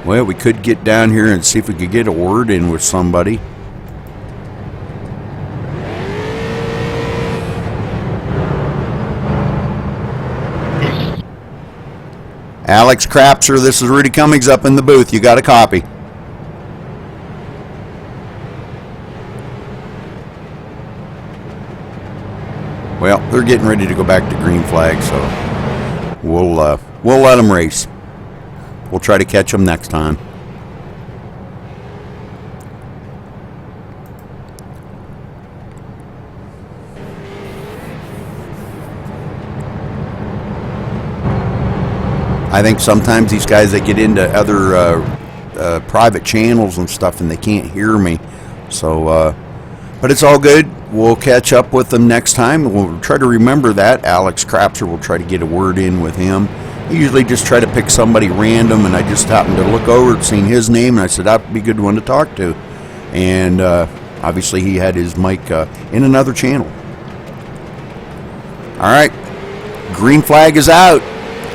Well, we could get down here and see if we could get a word in with somebody. Alex Crapser, this is Rudy Cummings up in the booth. You got a copy. Well, they're getting ready to go back to green flag, so we'll let them race. We'll try to catch them next time. I think sometimes these guys, they get into other private channels and stuff and they can't hear me. So, but it's all good. We'll catch up with them next time. We'll try to remember that. Alex Crapser, we'll try to get a word in with him. I usually just try to pick somebody random, and I just happened to look over and seen his name, and I said, that would be a good one to talk to. And obviously he had his mic in another channel. All right, green flag is out.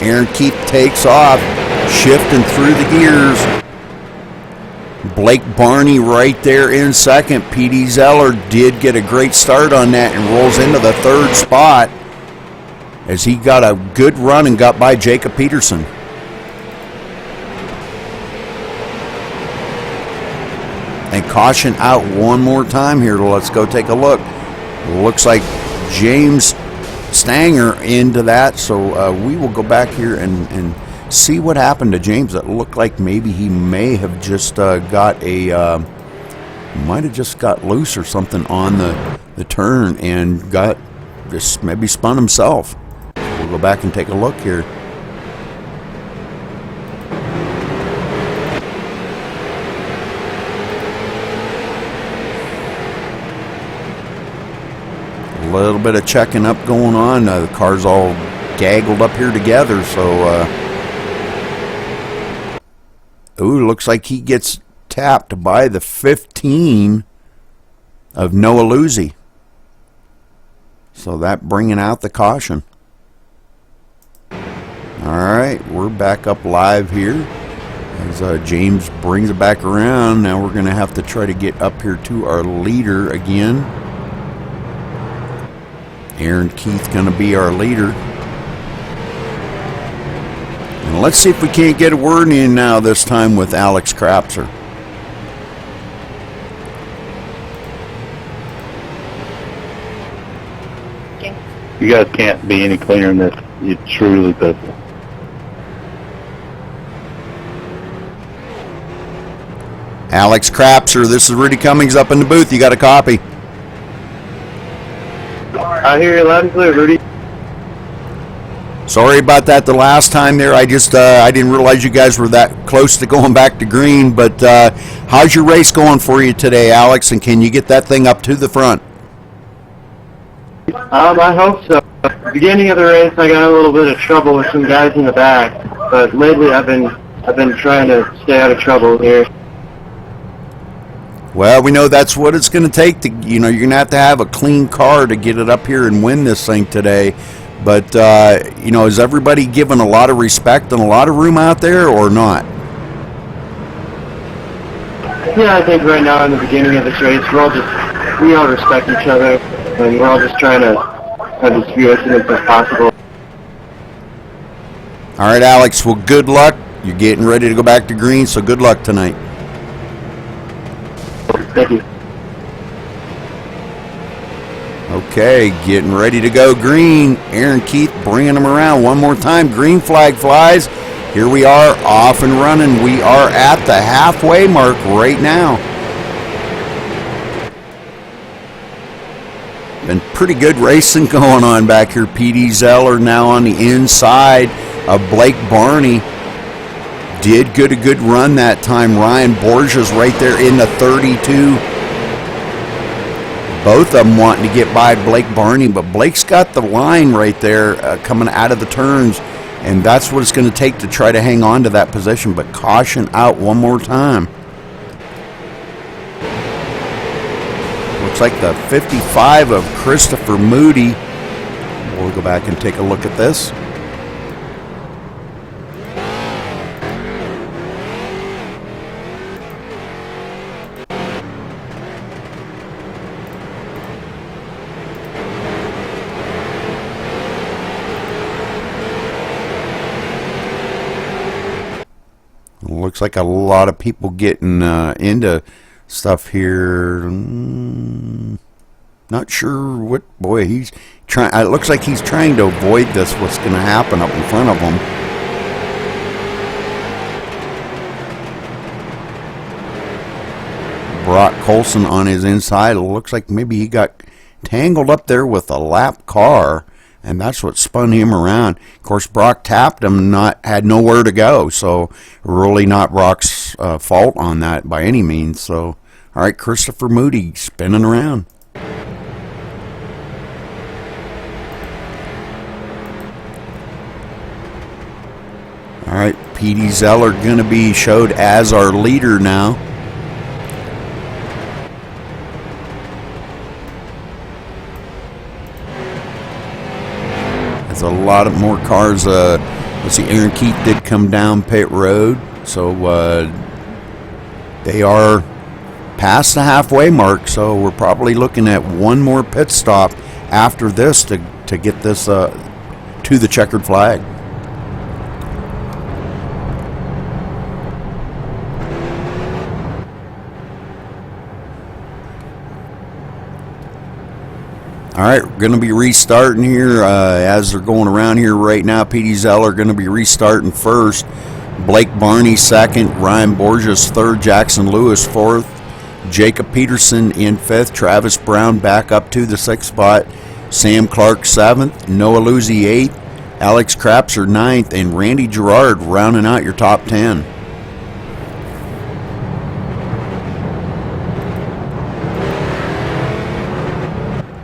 Aaron Keith takes off, shifting through the gears. Blake Barney right there in second. P.D. Zeller did get a great start on that and rolls into the third spot as he got a good run and got by Jacob Peterson. And caution out one more time here. Let's go take a look. Looks like James Stanger into that, so we will go back here and see what happened to James. It looked like maybe he may have just got a might have just got loose or something on the turn and got just maybe spun himself. We'll go back and take a look here. A little bit of checking up going on. The car's all gaggled up here together, so ooh, looks like he gets tapped by the 15 of Noah Luzzi. So that bringing out the caution. Alright, we're back up live here as James brings it back around. Now we're going to have to try to get up here to our leader again. Aaron Keith going to be our leader. And let's see if we can't get a word in now this time with Alex Krapser. You guys can't be any cleaner than this. You truly could. Alex Krapser, this is Rudy Cummings up in the booth. You got a copy? I hear you loud and clear, Rudy. Sorry about that the last time there. I just I didn't realize you guys were that close to going back to green. But how's your race going for you today, Alex? And can you get that thing up to the front? I hope so. At the beginning of the race, I got a little bit of trouble with some guys in the back, but lately I've been trying to stay out of trouble here. Well, we know that's what it's going to take to, you're going to have a clean car to get it up here and win this thing today. But, is everybody given a lot of respect and a lot of room out there or not? Yeah, I think right now in the beginning of this race, we all respect each other, and we're all just trying to have as few incidents as possible. All right, Alex, well, good luck. You're getting ready to go back to green, so good luck tonight. Thank you. Okay, getting ready to go green. Aaron Keith bringing them around one more time. Green flag flies. Here we are, off and running. We are at the halfway mark right now. Been pretty good racing going on back here. P.D. Zeller now on the inside of Blake Barney. Did get a good run that time. Ryan Borges right there in the 32. Both of them wanting to get by Blake Barney, but Blake's got the line right there coming out of the turns, and that's what it's going to take to try to hang on to that position. But caution out one more time. Looks like the 55 of Christopher Moody. We'll go back and take a look at this. Looks like a lot of people getting into stuff here. Not sure what. Boy, he's trying. It looks like he's trying to avoid this. What's going to happen up in front of him? Brock Colson on his inside. It looks like maybe he got tangled up there with a lap car, and that's what spun him around. Of course, Brock tapped him, had nowhere to go, so really not Brock's fault on that by any means. So, all right, Christopher Moody spinning around. Petey Zeller going to be showed as our leader now. There's a lot of more cars. Let's see, Aaron Keith did come down pit road, so they are past the halfway mark, so we're probably looking at one more pit stop after this to get this to the checkered flag. All right, we're going to be restarting here as they're going around here right now. Petey Zeller going to be restarting first. Blake Barney second. Ryan Borges third. Jackson Lewis fourth. Jacob Peterson in fifth. Travis Brown back up to the sixth spot. Sam Clark seventh. Noah Luzzi eighth. Alex Crapser ninth. And Randy Gerard rounding out your top 10.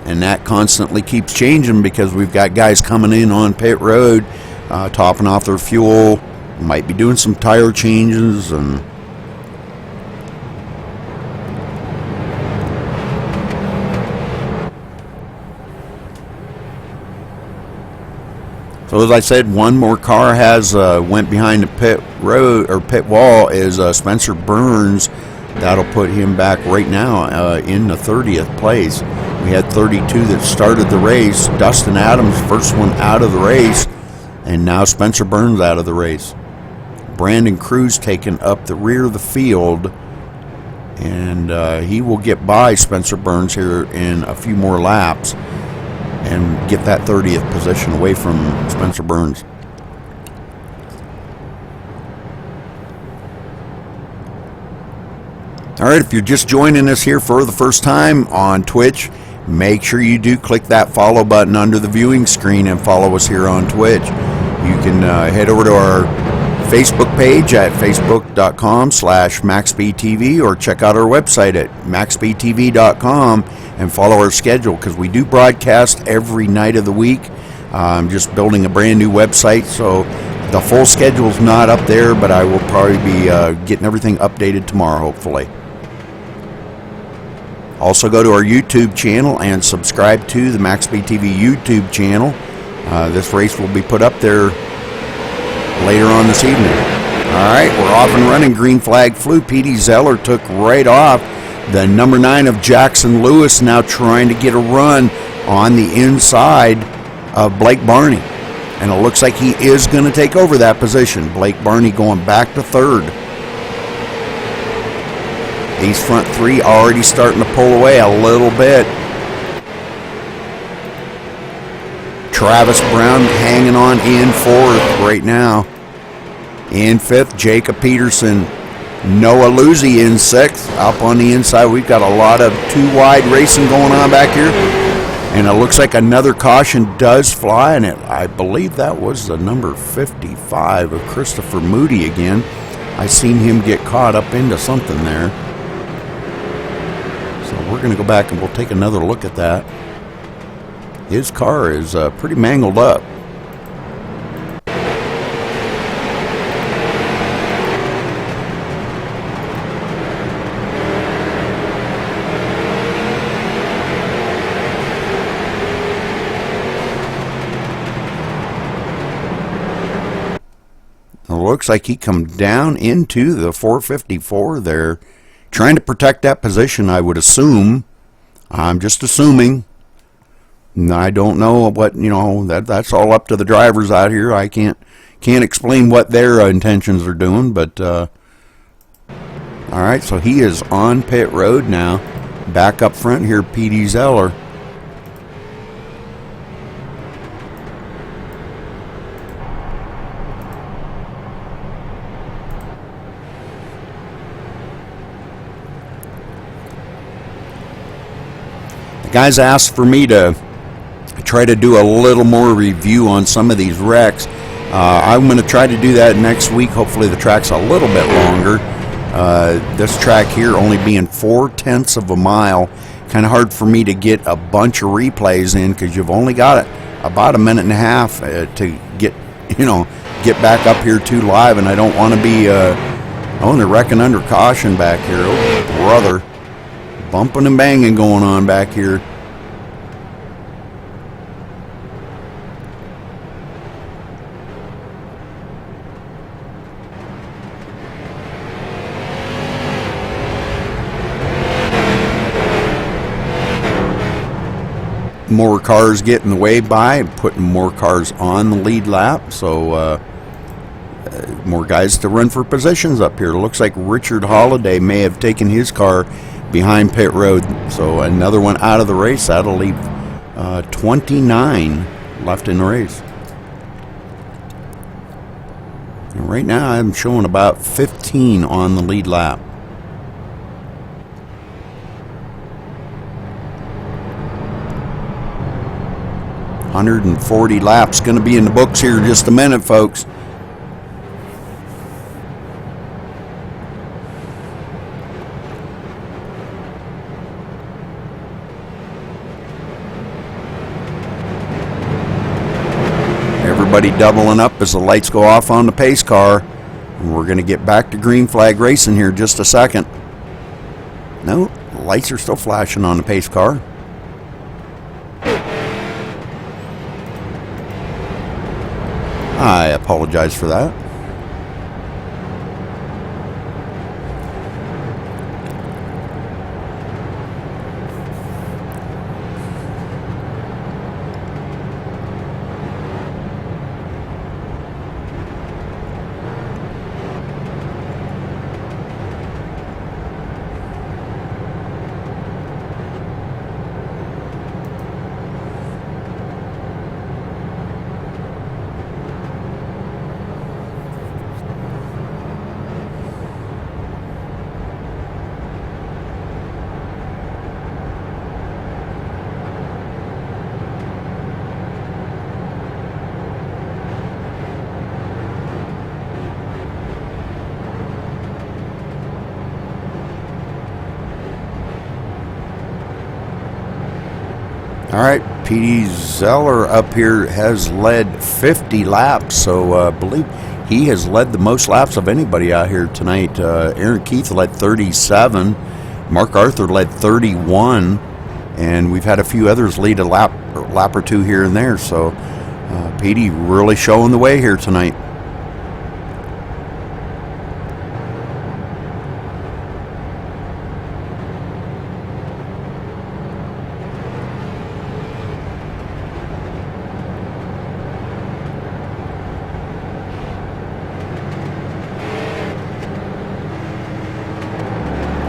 And that constantly keeps changing because we've got guys coming in on pit road, topping off their fuel, might be doing some tire changes, and so as I said, one more car has went behind the pit road or pit wall is Spencer Burns. That'll put him back right now in the 30th place. We had 32 that started the race. Dustin Adams, first one out of the race, and now Spencer Burns out of the race. Brandon Cruz taking up the rear of the field, and he will get by Spencer Burns here in a few more laps and get that 30th position away from Spencer Burns. All right, if you're just joining us here for the first time on Twitch, make sure you do click that follow button under the viewing screen and follow us here on Twitch. You can head over to our Facebook page at facebook.com/MaxSpeedTV or check out our website at MaxSpeedTV.com and follow our schedule because we do broadcast every night of the week. I'm just building a brand new website, so the full schedule's not up there, but I will probably be getting everything updated tomorrow, hopefully. Also go to our YouTube channel and subscribe to the MaxSpeedTV YouTube channel. This race will be put up there later on this evening. All right, we're off and running. Green flag flew. Petey Zeller took right off. The number 9 of Jackson Lewis now trying to get a run on the inside of Blake Barney. And it looks like he is going to take over that position. Blake Barney going back to third. These front three already starting to pull away a little bit. Travis Brown hanging on in fourth right now. In fifth, Jacob Peterson. Noah Luzzi in sixth. Up on the inside, we've got a lot of two-wide racing going on back here. And it looks like another caution does fly, and I believe that was the number 55 of Christopher Moody again. I seen him get caught up into something there. So we're going to go back and we'll take another look at that. His car is pretty mangled up. Looks like he come down into the 454 there, trying to protect that position, I would assume. I'm just assuming. I don't know what, that's all up to the drivers out here. I can't explain what their intentions are doing, but all right, so he is on pit road now. Back up front here, Petey Zeller. Guys asked for me to try to do a little more review on some of these wrecks. I'm going to try to do that next week. Hopefully the track's a little bit longer. This track here only being 0.4 of a mile. Kind of hard for me to get a bunch of replays in because you've only got about a minute and a half to get you know, get back up here too live, and I don't want to be only wrecking under caution back here. Oh, brother. Bumping and banging going on back here. More cars getting the way by, putting more cars on the lead lap, so more guys to run for positions up here. Looks like Richard Holiday may have taken his car behind pit road, so another one out of the race. That'll leave 29 left in the race. And right now I'm showing about 15 on the lead lap. 140 laps going to be in the books here in just a minute, folks. Everybody doubling up as the lights go off on the pace car. And we're going to get back to green flag racing here in just a second. No, the lights are still flashing on the pace car. I apologize for that. All right, P.D. Zeller up here has led 50 laps, so I believe he has led the most laps of anybody out here tonight. Aaron Keith led 37, Mark Arthur led 31, and we've had a few others lead a lap or two here and there, so P.D. really showing the way here tonight.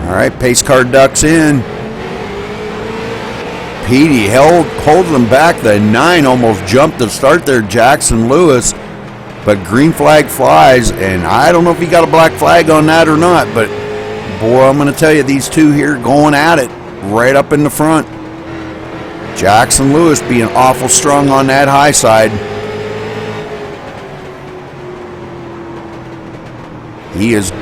All right, pace car ducks in. Petey holds them back. The 9 almost jumped to start there, Jackson Lewis. But green flag flies, and I don't know if he got a black flag on that or not, but boy, I'm going to tell you, these two here going at it right up in the front. Jackson Lewis being awful strong on that high side. He is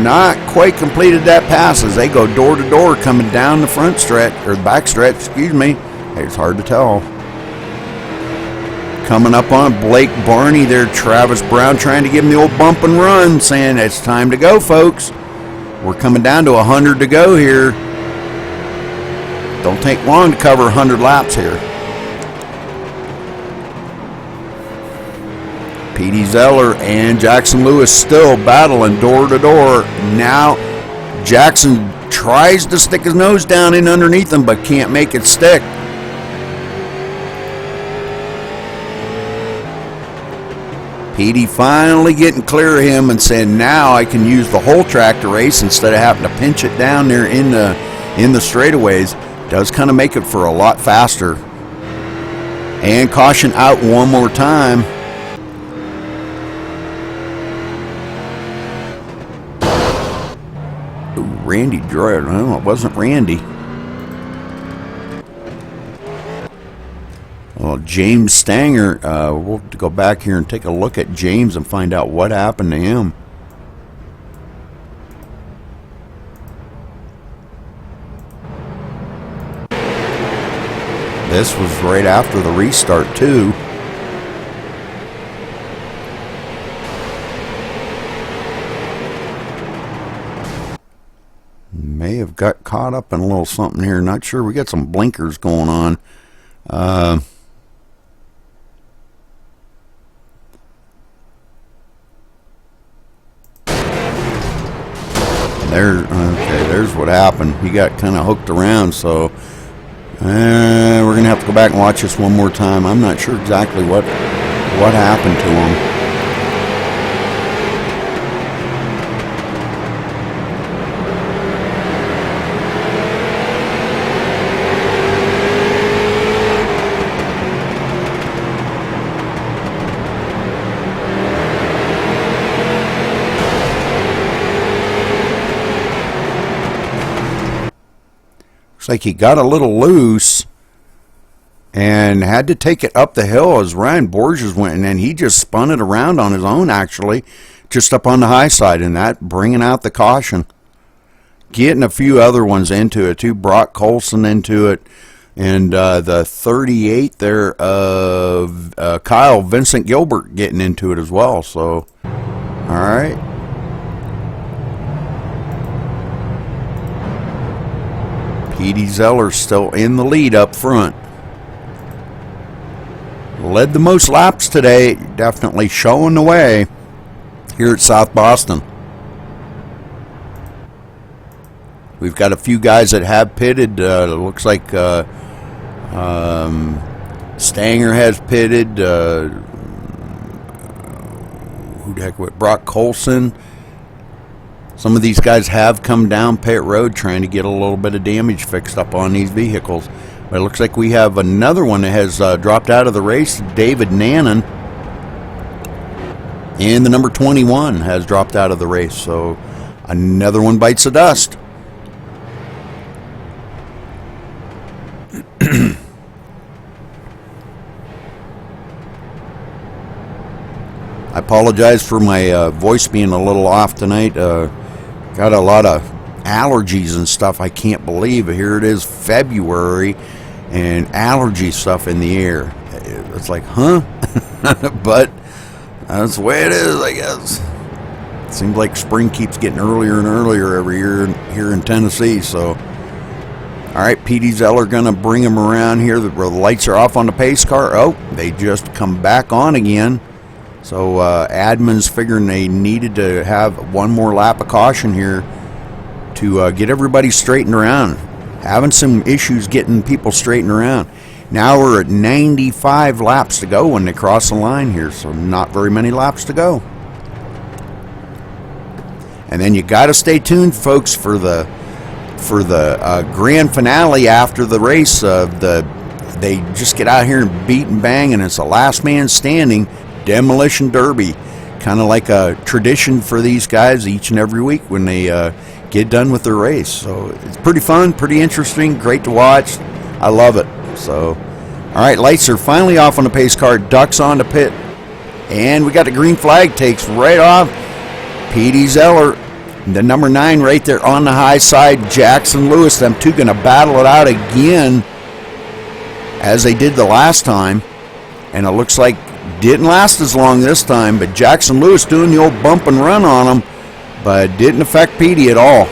not quite completed that pass as they go door to door coming down the front stretch, or the back stretch, excuse me. It's hard to tell. Coming up on Blake Barney there, Travis Brown trying to give him the old bump and run, saying it's time to go, folks. We're coming down to 100 to go here. Don't take long to cover 100 laps here. P.D. Zeller and Jackson Lewis still battling door to door. Now Jackson tries to stick his nose down in underneath him but can't make it stick. P.D. finally getting clear of him and saying, now I can use the whole track to race instead of having to pinch it down there in the straightaways. Does kind of make it for a lot faster. And caution out one more time. Randy Droyd. No, it wasn't Randy. Well, James Stanger, we'll have to go back here and take a look at James and find out what happened to him. This was right after the restart, too. have got caught up in a little something here. Not sure. We got some blinkers going on. There's what happened. He got kind of hooked around, so we're going to have to go back and watch this one more time. I'm not sure exactly what happened to him. Looks like he got a little loose and had to take it up the hill as Ryan Borges went, and then he just spun it around on his own, actually, just up on the high side, and that bringing out the caution. Getting a few other ones into it, too. Brock Colson into it, and the 38 there of Kyle Vincent Gilbert getting into it as well. So, all right. Petey Zeller's still in the lead up front. Led the most laps today, definitely showing the way here at South Boston. We've got a few guys that have pitted. It looks like Stanger has pitted. Who the heck? What? Brock Colson. Some of these guys have come down pit road trying to get a little bit of damage fixed up on these vehicles. But it looks like we have another one that has dropped out of the race, David Nannon. And the number 21 has dropped out of the race. So another one bites the dust. I apologize for my voice being a little off tonight. Got a lot of allergies and stuff. I can't believe it. Here it is, February, and allergy stuff in the air. It's like, huh? But that's the way it is, I guess. It seems like spring keeps getting earlier and earlier every year here in Tennessee. So, all right, Petey Zeller going to bring him around here. The lights are off on the pace car. Oh, they just come back on again. So admin's figuring they needed to have one more lap of caution here to get everybody straightened around. Having some issues getting people straightened around. Now we're at 95 laps to go when they cross the line here, so not very many laps to go. And then you got to stay tuned, folks, for the grand finale after the race. They just get out here and beat and bang, and it's a last man standing demolition derby, kind of like a tradition for these guys each and every week when they get done with their race. So it's pretty fun, pretty interesting, great to watch. I love it. So, all right, lights are finally off on the pace car. Ducks on the pit, and we got the green flag. Takes right off. Petey Zeller, the number 9 right there on the high side. Jackson Lewis, them two going to battle it out again as they did the last time, and it looks like didn't last as long this time, but Jackson Lewis doing the old bump and run on him, but didn't affect Petey at all.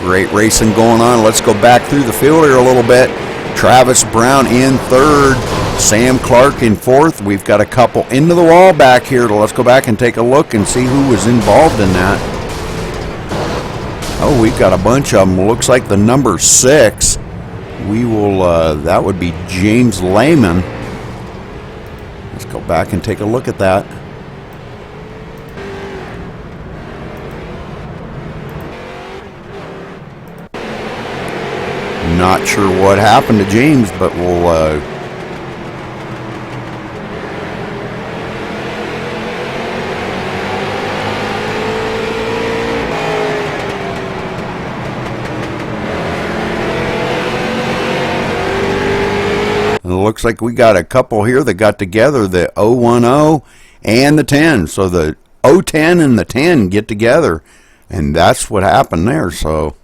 Great racing going on. Let's go back through the field here a little bit. Travis Brown in third. Sam Clark in fourth. We've got a couple into the wall back here. Let's go back and take a look and see who was involved in that. Oh, we've got a bunch of them. Looks like the number 6. We will, that would be James Lehman. Let's go back and take a look at that. Not sure what happened to James, but we'll it looks like we got a couple here that got together, the 010 and the 10. So the 010 and the 10 get together, and that's what happened there. So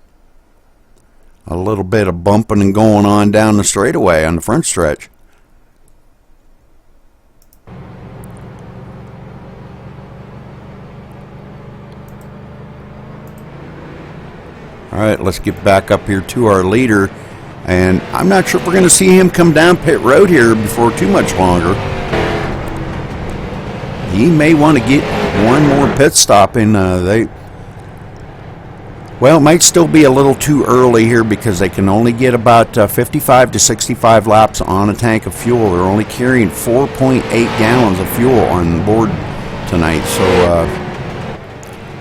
a little bit of bumping and going on down the straightaway on the front stretch. All right, let's get back up here to our leader. And I'm not sure if we're going to see him come down pit road here before too much longer. He may want to get one more pit stop in. Well, it might still be a little too early here because they can only get about 55 to 65 laps on a tank of fuel. They're only carrying 4.8 gallons of fuel on board tonight. So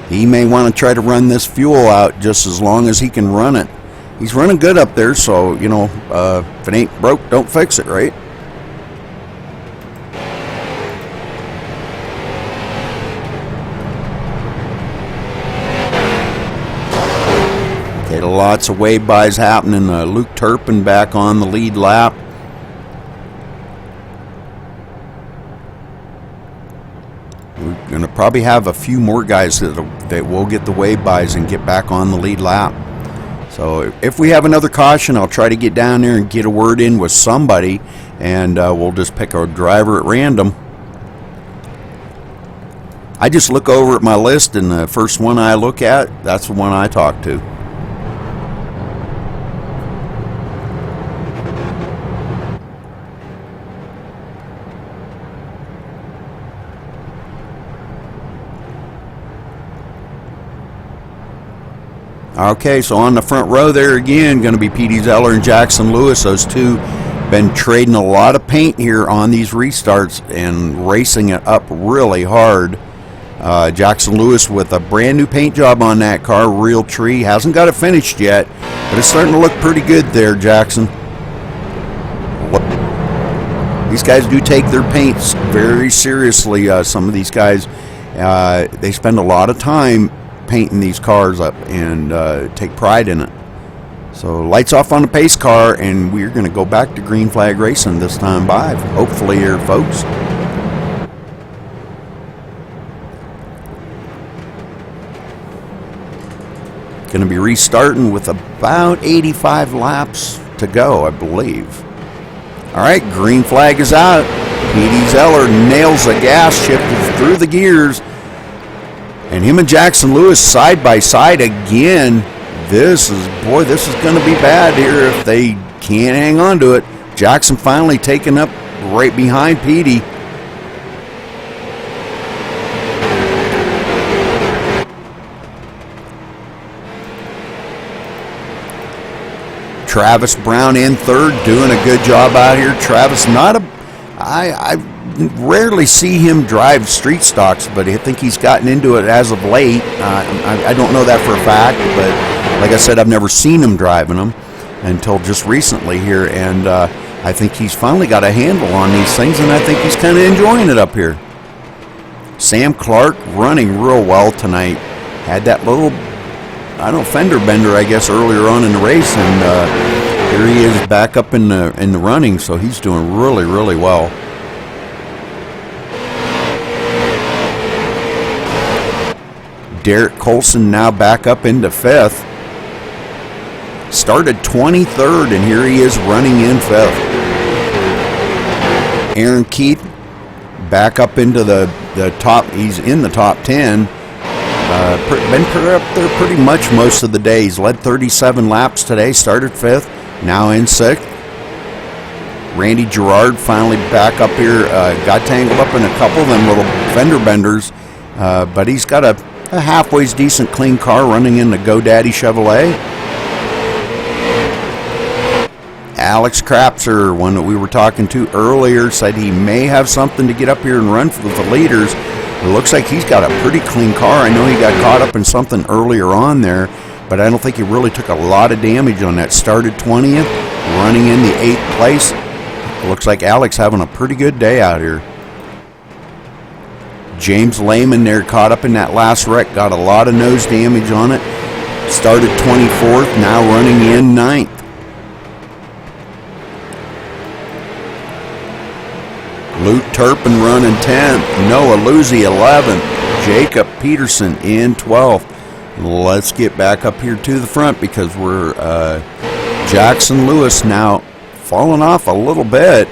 he may want to try to run this fuel out just as long as he can run it. He's running good up there, so, you know, if it ain't broke, don't fix it, right? Okay, lots of wave-bys happening. Luke Turpin back on the lead lap. We're going to probably have a few more guys that will get the wave-bys and get back on the lead lap. So if we have another caution, I'll try to get down there and get a word in with somebody, and we'll just pick a driver at random. I just look over at my list, and the first one I look at, that's the one I talk to. Okay, so on the front row there again, going to be Petey Zeller and Jackson Lewis. Those two been trading a lot of paint here on these restarts and racing it up really hard. Jackson Lewis with a brand new paint job on that car, Real Tree. Hasn't got it finished yet, but it's starting to look pretty good there, Jackson. These guys do take their paints very seriously. Some of these guys, they spend a lot of time painting these cars up and take pride in it. So lights off on the pace car, and we're going to go back to green flag racing this time by, hopefully here, folks. Going to be restarting with about 85 laps to go, I believe. All right, green flag is out. Petey Zeller nails the gas, shifted through the gears. And him and Jackson Lewis side by side again. This is going to be bad here if they can't hang on to it. Jackson finally taken up right behind Petey. Travis Brown in third, doing a good job out here. Travis, I rarely see him drive street stocks, but I think he's gotten into it as of late. I don't know that for a fact, but like I said, I've never seen him driving them until just recently here, and I think he's finally got a handle on these things, and I think he's kind of enjoying it up here. Sam Clark running real well tonight. Had that little, fender bender, I guess, earlier on in the race, and here he is back up in the running, so he's doing really, really well. Derek Colson now back up into fifth. Started 23rd, and here he is running in fifth. Aaron Keith back up into the top. He's in the top 10. Been up there pretty much most of the day. He's led 37 laps today. Started fifth, now in sixth. Randy Gerard finally back up here. Got tangled up in a couple of them little fender benders, but he's got a halfway decent clean car running in the GoDaddy Chevrolet. Alex Krapser, one that we were talking to earlier, said he may have something to get up here and run with the leaders. It looks like he's got a pretty clean car. I know he got caught up in something earlier on there, but I don't think he really took a lot of damage on that. Started 20th, running in the 8th place. It looks like Alex having a pretty good day out here. James Lehman there caught up in that last wreck, got a lot of nose damage on it. Started 24th, now running in 9th. Luke Turpin running 10th, Noah Luzzi 11th, Jacob Peterson in 12th. Let's get back up here to the front because we're Jackson Lewis now falling off a little bit.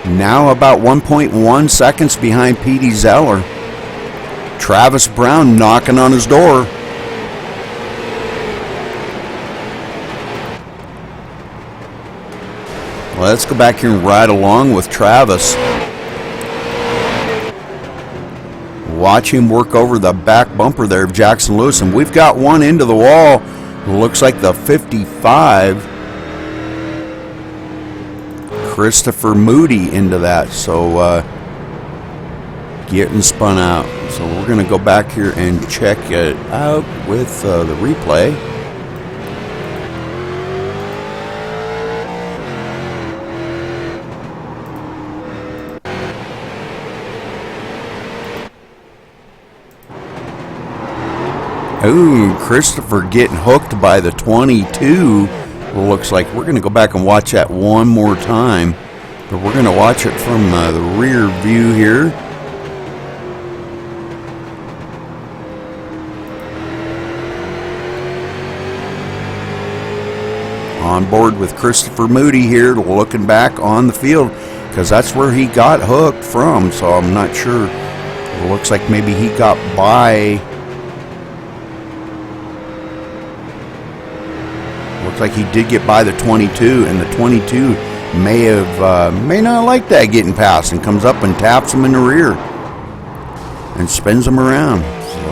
Now about 1.1 seconds behind Petey Zeller. Travis Brown knocking on his door. Let's go back here and ride along with Travis. Watch him work over the back bumper there of Jackson Lewis. And we've got one into the wall. Looks like the 55. Christopher Moody into that. So getting spun out. So we're going to go back here and check it out with the replay. Ooh, Christopher getting hooked by the 22. Looks like we're going to go back and watch that one more time. But we're going to watch it from the rear view here. On board with Christopher Moody here, looking back on the field, because that's where he got hooked from. So I'm not sure. It looks like maybe he got by. Looks like he did get by the 22, and the 22 may not like that getting past, and comes up and taps him in the rear and spins him around. So,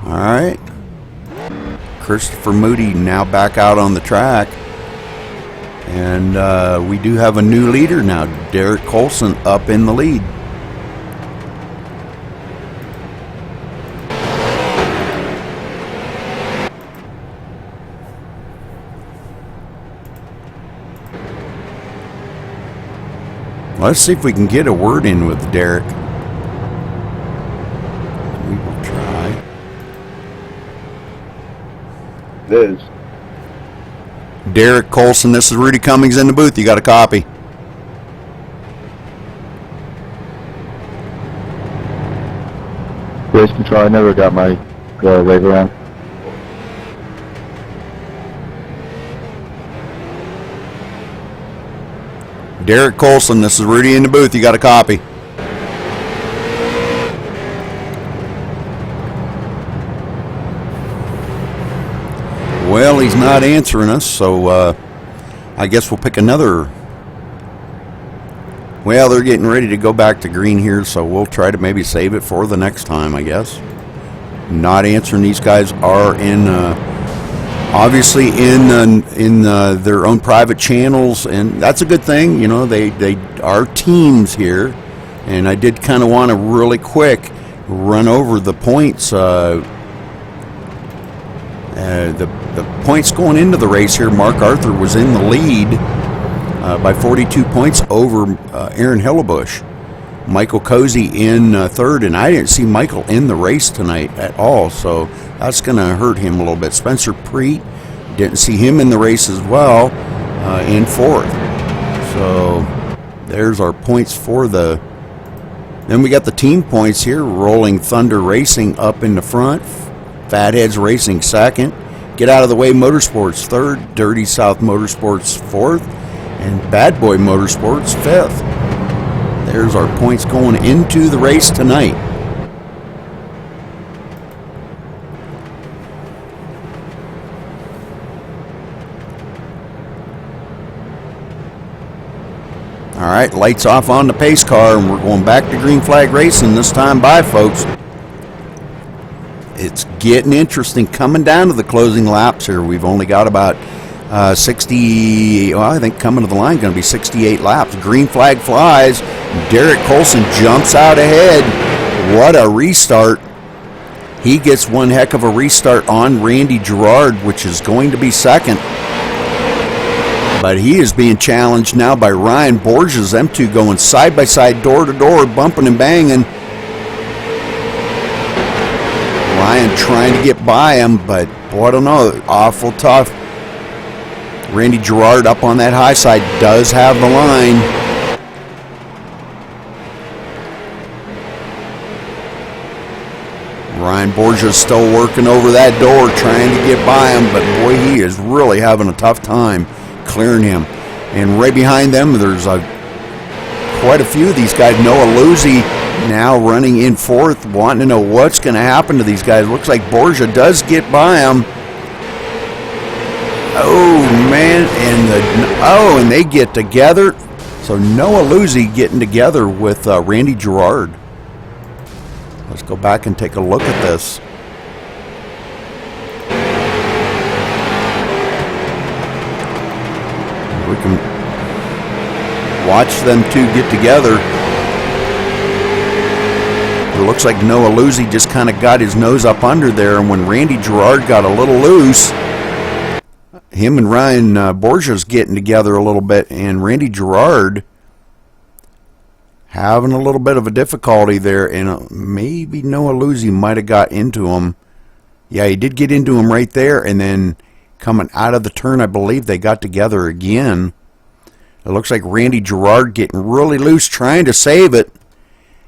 all right, Christopher Moody now back out on the track, and we do have a new leader now. Derek Colson up in the lead. Let's see if we can get a word in with Derek. We will try. It is. Derek Colson, this is Rudy Cummings in the booth. You got a copy? Race control, I never got my wave around. Derek Colson, this is Rudy in the booth. You got a copy? Well, he's not answering us, so I guess we'll pick another. Well, they're getting ready to go back to green here, so we'll try to maybe save it for the next time, I guess. Not answering. These guys are in, obviously in their own private channels, and that's a good thing. You know, they are teams here, and I did kind of want to really quick run over the points. The points going into the race here. Mark Arthur was in the lead by 42 points over Aaron Hillebush. Michael Cozy in third, and I didn't see Michael in the race tonight at all, so that's going to hurt him a little bit. Spencer Preet, didn't see him in the race as well, in fourth. So there's our points for the. Then we got the team points here. Rolling Thunder Racing up in the front. Fatheads Racing second. Get Out of the Way Motorsports third. Dirty South Motorsports fourth. And Bad Boy Motorsports fifth. There's our points going into the race tonight. All right, lights off on the pace car, and we're going back to green flag racing this time. Bye, folks. It's getting interesting coming down to the closing laps here. We've only got about 60, well, I think coming to the line going to be 68 laps. Green flag flies. Derek Colson jumps out ahead. What a restart. He gets one heck of a restart on Randy Gerard, which is going to be second. But he is being challenged now by Ryan Borges. Them two going side by side, door to door, bumping and banging. Ryan trying to get by him, but boy, I don't know, awful tough. Randy Gerard up on that high side does have the line. Ryan Ryan Borgia's still working over that door trying to get by him, but boy, he is really having a tough time clearing him. And right behind them, there's quite a few of these guys. Noah Luzzi now running in fourth, wanting to know what's going to happen to these guys. Looks like Borgia does get by him. Oh, man, and they get together. So Noah Luzzi getting together with Randy Gerard. Let's go back and take a look at this. We can watch them two get together. It looks like Noah Luzzi just kind of got his nose up under there, and when Randy Gerard got a little loose, him and Ryan Borgia's getting together a little bit, and Randy Gerard having a little bit of a difficulty there, and maybe Noah Luzzi might have got into him. Yeah, he did get into him right there, and then coming out of the turn, I believe they got together again. It looks like Randy Gerard getting really loose, trying to save it,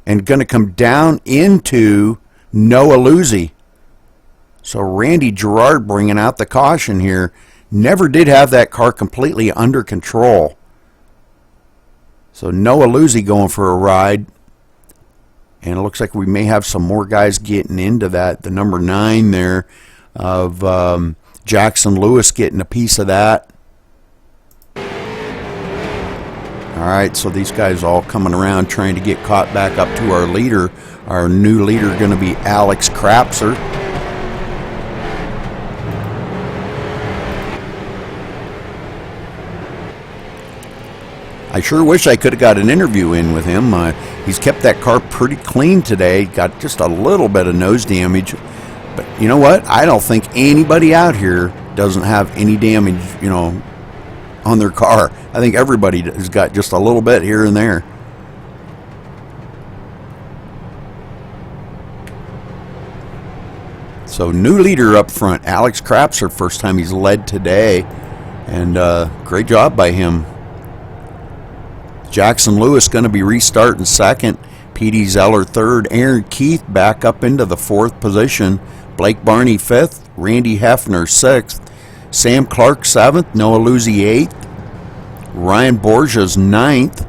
and going to come down into Noah Luzzi. So Randy Gerard bringing out the caution here. Never did have that car completely under control. So Noah Luzzi going for a ride. And it looks like we may have some more guys getting into that. The number 9 there of Jackson Lewis getting a piece of that. All right, so these guys all coming around trying to get caught back up to our leader. Our new leader going to be Alex Krapser. I sure wish I could have got an interview in with him. He's kept that car pretty clean today. Got just a little bit of nose damage. But you know what? I don't think anybody out here doesn't have any damage, on their car. I think everybody has got just a little bit here and there. So new leader up front, Alex Krapser, first time he's led today. And great job by him. Jackson Lewis going to be restarting second. P.D. Zeller third. Aaron Keith back up into the fourth position. Blake Barney fifth. Randy Hefner sixth. Sam Clark seventh. Noah Luzzi eighth. Ryan Borgia's ninth.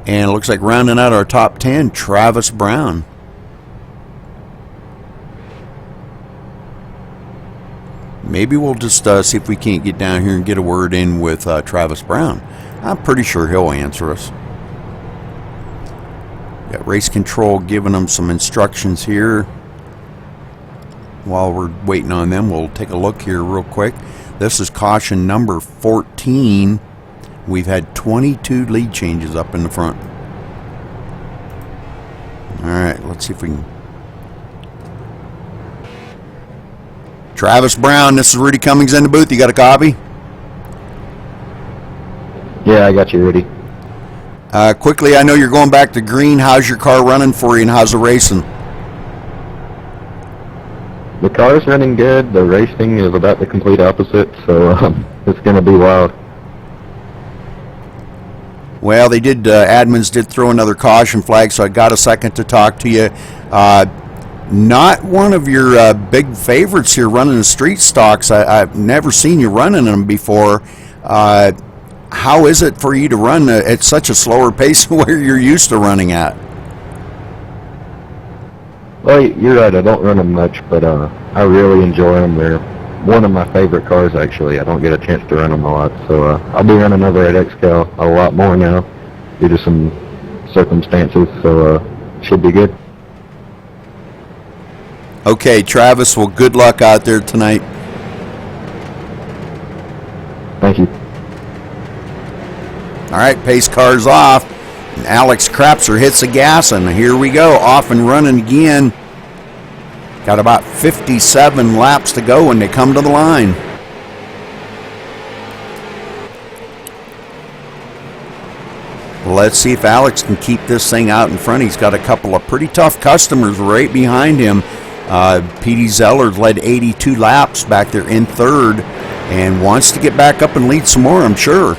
And it looks like rounding out our top 10, Travis Brown. Maybe we'll just see if we can't get down here and get a word in with Travis Brown. I'm pretty sure he'll answer us. Got race control giving them some instructions here. While we're waiting on them, we'll take a look here real quick. This is caution number 14. We've had 22 lead changes up in the front. All right, let's see if we can. Travis Brown, this is Rudy Cummings in the booth. You got a copy? Yeah, I got you, Rudy. Quickly, I know you're going back to green. How's your car running for you, and how's the racing? The car's running good. The racing is about the complete opposite, so it's going to be wild. Well, they did. Admins did throw another caution flag, so I got a second to talk to you. Not one of your big favorites here running the street stocks. I've never seen you running them before. How is it for you to run at such a slower pace where you're used to running at? Well, you're right. I don't run them much, but I really enjoy them. They're one of my favorite cars, actually. I don't get a chance to run them a lot, so I'll be running over at XCal a lot more now due to some circumstances, so should be good. Okay, Travis, well, good luck out there tonight. Thank you. All right, pace car's off. And Alex Krapser hits the gas, and here we go, off and running again. Got about 57 laps to go when they come to the line. Let's see if Alex can keep this thing out in front. He's got a couple of pretty tough customers right behind him. P.D. Zeller led 82 laps back there in third and wants to get back up and lead some more, I'm sure.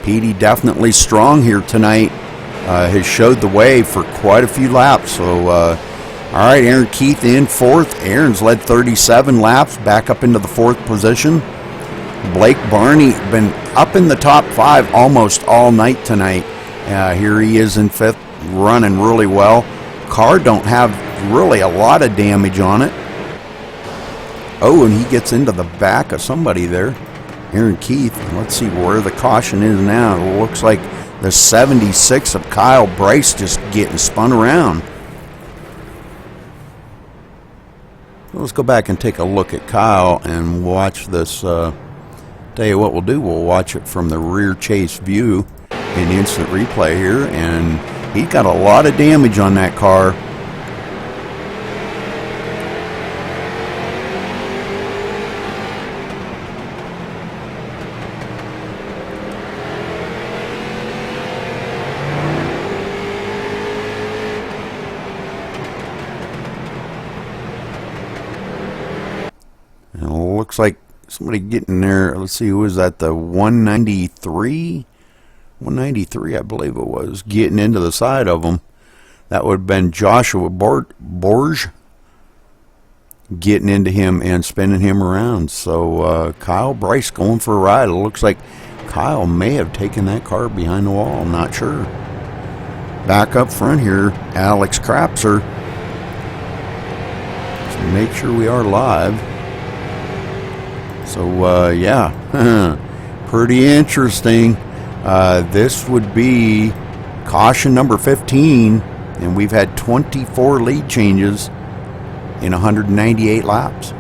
P.D. definitely strong here tonight. Has showed the way for quite a few laps. So, all right, Aaron Keith in fourth. Aaron's led 37 laps, back up into the fourth position. Blake Barney been up in the top 5 almost all night tonight. Here he is in fifth, running really well. Car don't have really a lot of damage on it. Oh, and he gets into the back of somebody there. Aaron Keith. Let's see where the caution is now. It looks like the 76 of Kyle Bryce just getting spun around. Let's go back and take a look at Kyle and watch this. Tell you what we'll do. We'll watch it from the rear chase view in instant replay here. And he got a lot of damage on that car. Looks like somebody getting there. Let's see, who was that? The 193? 193, I believe it was, getting into the side of them. That would have been Joshua Borge getting into him and spinning him around. So Kyle Bryce going for a ride. It looks like Kyle may have taken that car behind the wall. I'm not sure. Back up front here, Alex Crapser. So make sure we are live. So, yeah, pretty interesting. This would be caution number 15, and we've had 24 lead changes in 198 laps.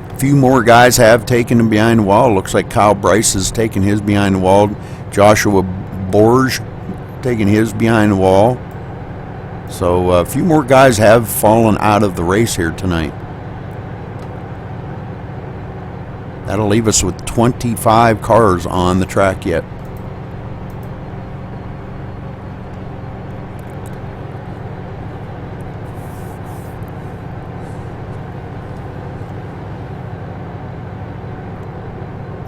A few more guys have taken him behind the wall. Looks like Kyle Bryce has taken his behind the wall. Joshua Borge taking his behind the wall. So a few more guys have fallen out of the race here tonight. That'll leave us with 25 cars on the track yet.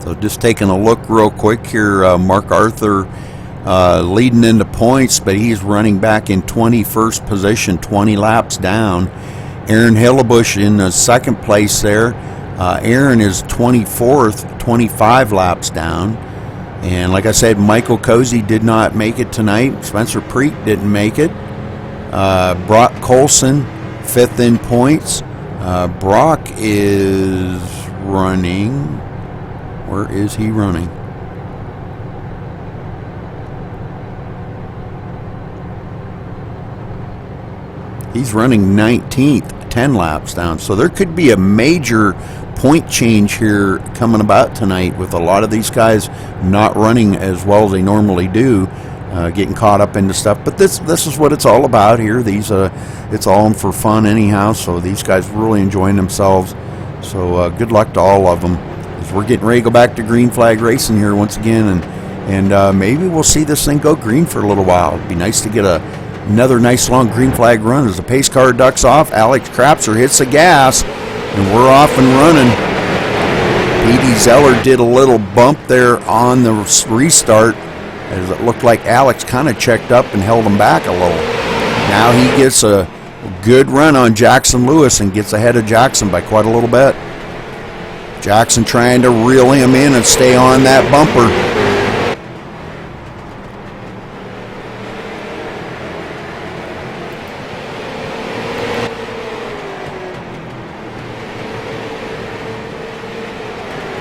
So just taking a look real quick here, Mark Arthur leading into points, but he's running back in 21st position, 20 laps down. Aaron Hillebush in the second place there. Aaron is 24th, 25 laps down. And like I said, Michael Cozy did not make it tonight. Spencer Preet didn't make it. Brock Colson, 5th in points. Brock is running. Where is he running? He's running 19th, 10 laps down. So there could be a major point change here coming about tonight with a lot of these guys not running as well as they normally do, getting caught up into stuff. But this is what it's all about here. It's all for fun anyhow. So these guys really enjoying themselves. So good luck to all of them as we're getting ready to go back to green flag racing here once again, and maybe we'll see this thing go green for a little while. It'd be nice to get another nice long green flag run. As the pace car ducks off, Alex Crapser hits the gas, and we're off and running. Petey Zeller did a little bump there on the restart, as it looked like Alex kind of checked up and held him back a little. Now he gets a good run on Jackson Lewis and gets ahead of Jackson by quite a little bit. Jackson trying to reel him in and stay on that bumper.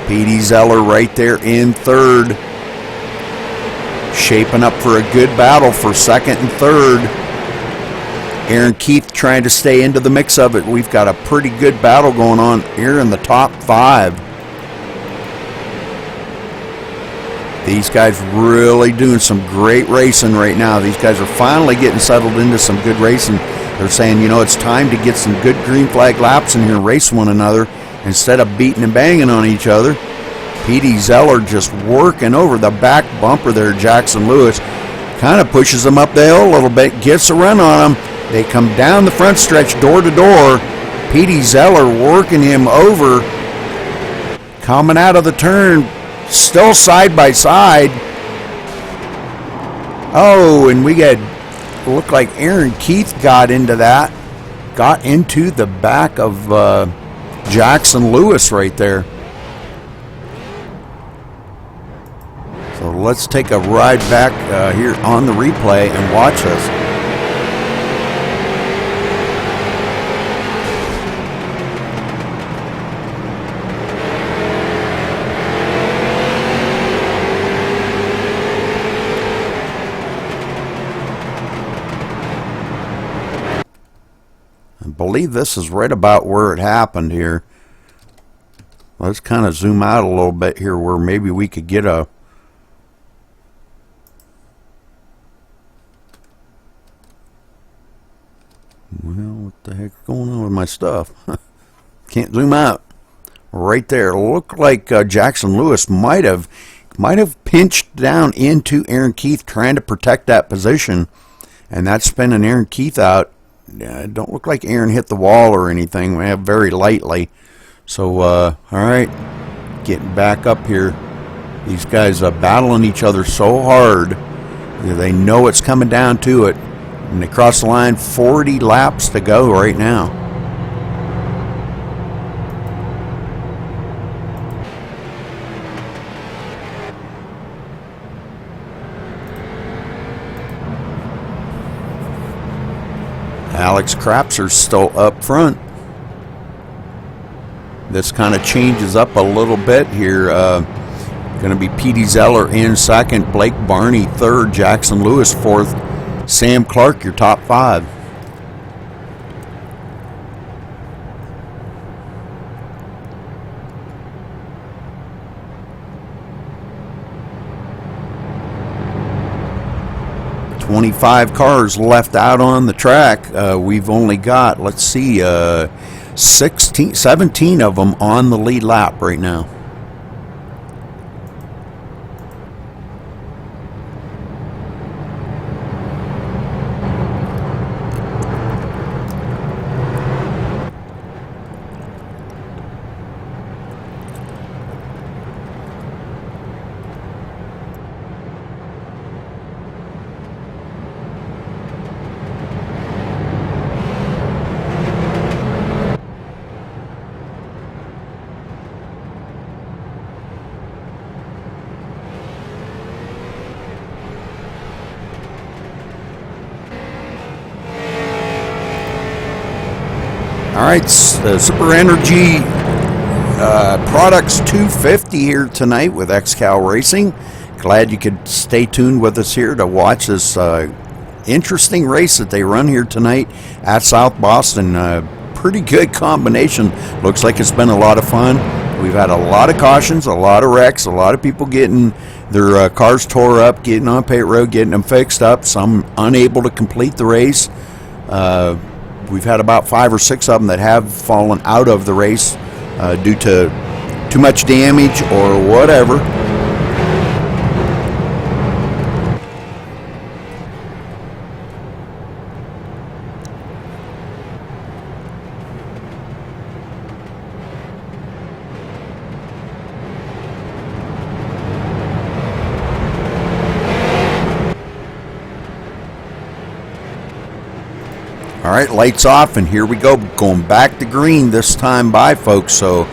Petey Zeller right there in third. Shaping up for a good battle for second and third. Aaron Keith trying to stay into the mix of it. We've got a pretty good battle going on here in the top 5. These guys really doing some great racing right now. These guys are finally getting settled into some good racing. They're saying, you know, it's time to get some good green flag laps in here and race one another instead of beating and banging on each other. Petey Zeller just working over the back bumper there, Jackson Lewis. Kind of pushes him up the hill a little bit, gets a run on him. They come down the front stretch door to door. Petey Zeller working him over. Coming out of the turn, still side by side. Oh, and we got, looked like Aaron Keith got into that. Got into the back of Jackson Lewis right there. So let's take a ride back here on the replay and watch this. I believe this is right about where it happened here. Let's kind of zoom out a little bit here where maybe we could get a... Well, what the heck's going on with my stuff? Can't zoom out. Right there. Looked like Jackson Lewis might have pinched down into Aaron Keith trying to protect that position. And that's spinning Aaron Keith out. Don't look like Aaron hit the wall or anything. We have very lightly. So, all right, getting back up here. These guys are battling each other so hard. They know it's coming down to it. And they cross the line, 40 laps to go right now. Alex Crapser's still up front. This kind of changes up a little bit here. Going to be Petey Zeller in second, Blake Barney third, Jackson Lewis fourth, Sam Clark your top five. "25 cars left out on the track. We've only got, let's see, 17 of them on the lead lap right now. All right, Super Energy Products 250 here tonight with XCal Racing. Glad you could stay tuned with us here to watch this interesting race that they run here tonight at South Boston. Pretty good combination. Looks like it's been a lot of fun. We've had a lot of cautions, a lot of wrecks, a lot of people getting their cars tore up, getting on pit road, getting them fixed up, some unable to complete the race. We've had about 5 or 6 of them that have fallen out of the race due to too much damage or whatever. All right, lights off, and here we go. Going back to green this time by, folks. So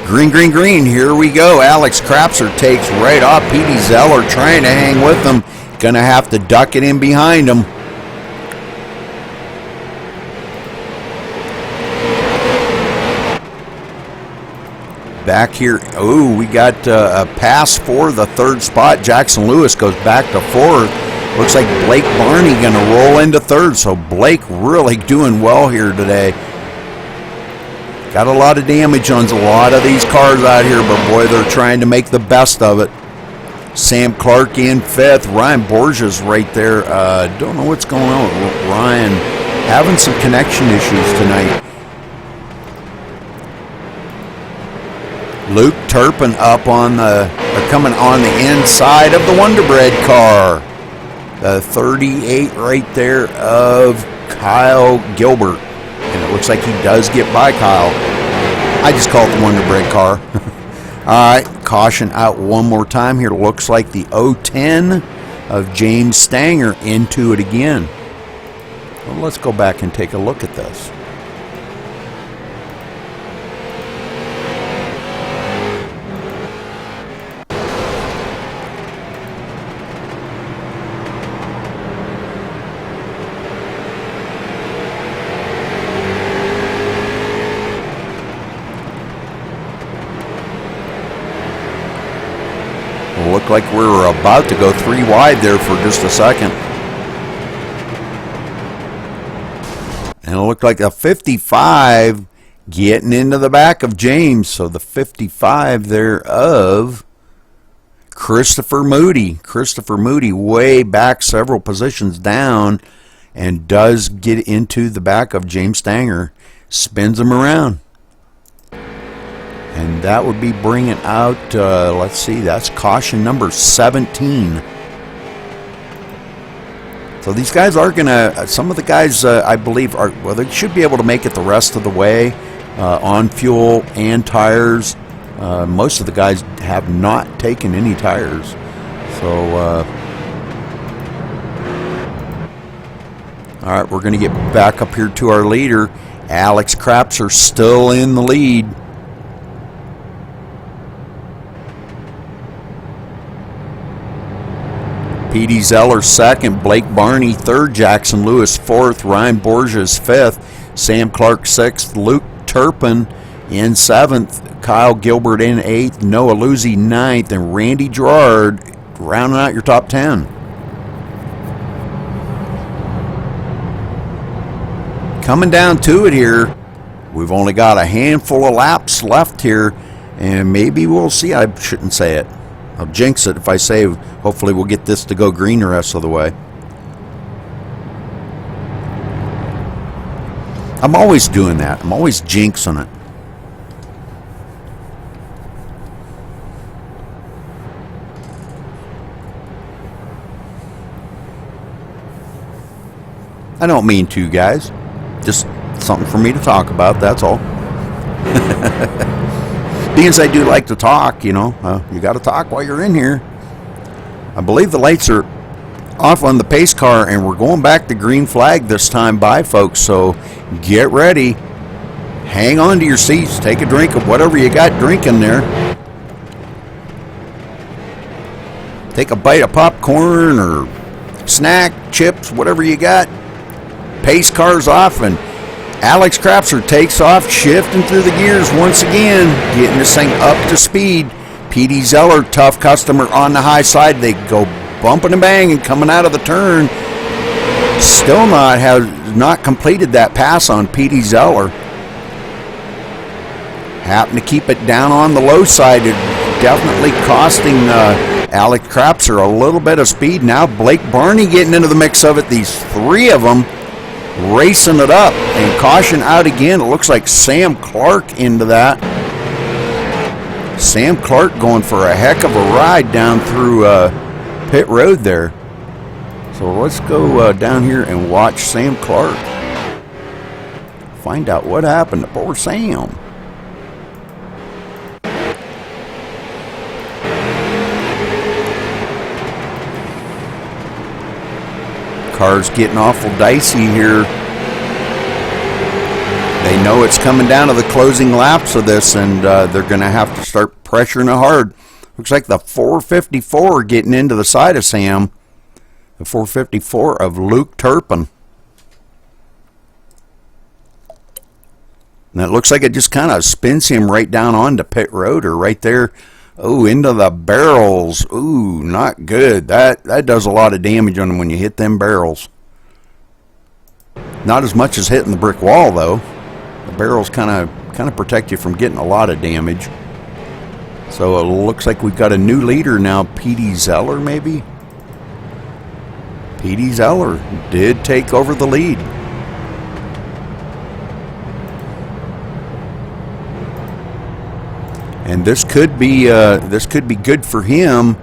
green, green, green. Here we go. Alex Crapser takes right off. Petey Zeller trying to hang with him. Going to have to duck it in behind him. Back here. Oh, we got a pass for the third spot. Jackson Lewis goes back to fourth. Looks like Blake Barney going to roll into third, so Blake really doing well here today. Got a lot of damage on a lot of these cars out here, but boy, they're trying to make the best of it. Sam Clark in fifth. Ryan Borges right there. Don't know what's going on with Ryan. Having some connection issues tonight. Luke Turpin up on the, coming on the inside of the Wonder Bread car. The 38 right there of Kyle Gilbert. And it looks like he does get by Kyle. I just call it the Wonder Bread car. All right, caution out one more time here. Looks like the 010 of James Stanger into it again. Well, let's go back and take a look at this. Looked like we were about to go 3 wide there for just a second. And it looked like a 55 getting into the back of James. So the 55 there of Christopher Moody. Christopher Moody way back several positions down and does get into the back of James Stanger. Spins him around. And that would be bringing out, let's see, that's caution number 17. So these guys are going to, some of the guys I believe are, well, they should be able to make it the rest of the way on fuel and tires. Most of the guys have not taken any tires. So, all right, we're going to get back up here to our leader. Alex Crapser still in the lead. Petey Zeller second, Blake Barney third, Jackson Lewis fourth, Ryan Borges fifth, Sam Clark sixth, Luke Turpin in seventh, Kyle Gilbert in eighth, Noah Luzzi ninth, and Randy Gerard rounding out your top 10. Coming down to it here, we've only got a handful of laps left here, and maybe we'll see. I shouldn't say it. I'll jinx it if I say hopefully we'll get this to go green the rest of the way. I'm always doing that. I'm always jinxing it. I don't mean to, guys. Just something for me to talk about, that's all. Being I do like to talk, you know, you got to talk while you're in here. I believe the lights are off on the pace car, and we're going back to green flag this time by, folks. So get ready. Hang on to your seats. Take a drink of whatever you got drinking there. Take a bite of popcorn or snack, chips, whatever you got. Pace car's off, and Alex Crapser takes off, shifting through the gears once again, getting this thing up to speed. Petey Zeller, tough customer on the high side. They go bumping and banging coming out of the turn. Still has not completed that pass on Petey Zeller. Happened to keep it down on the low side. It definitely costing Alex Crapser a little bit of speed. Now Blake Barney getting into the mix of it. These three of them racing it up, and caution out again. It looks like Sam Clark into that. Sam Clark going for a heck of a ride down through pit road there. So let's go down here and watch Sam Clark. Find out what happened to poor Sam. Car's getting awful dicey here. They know it's coming down to the closing laps of this, and they're going to have to start pressuring it hard. Looks like the 454 getting into the side of Sam. The 454 of Luke Turpin. And it looks like it just kind of spins him right down onto pit road, or right there. Oh, into the barrels. Ooh, not good. That does a lot of damage on them when you hit them barrels. Not as much as hitting the brick wall, though. The barrels kind of protect you from getting a lot of damage. So it looks like we've got a new leader now, Petey Zeller, maybe? Petey Zeller did take over the lead. And this could be good for him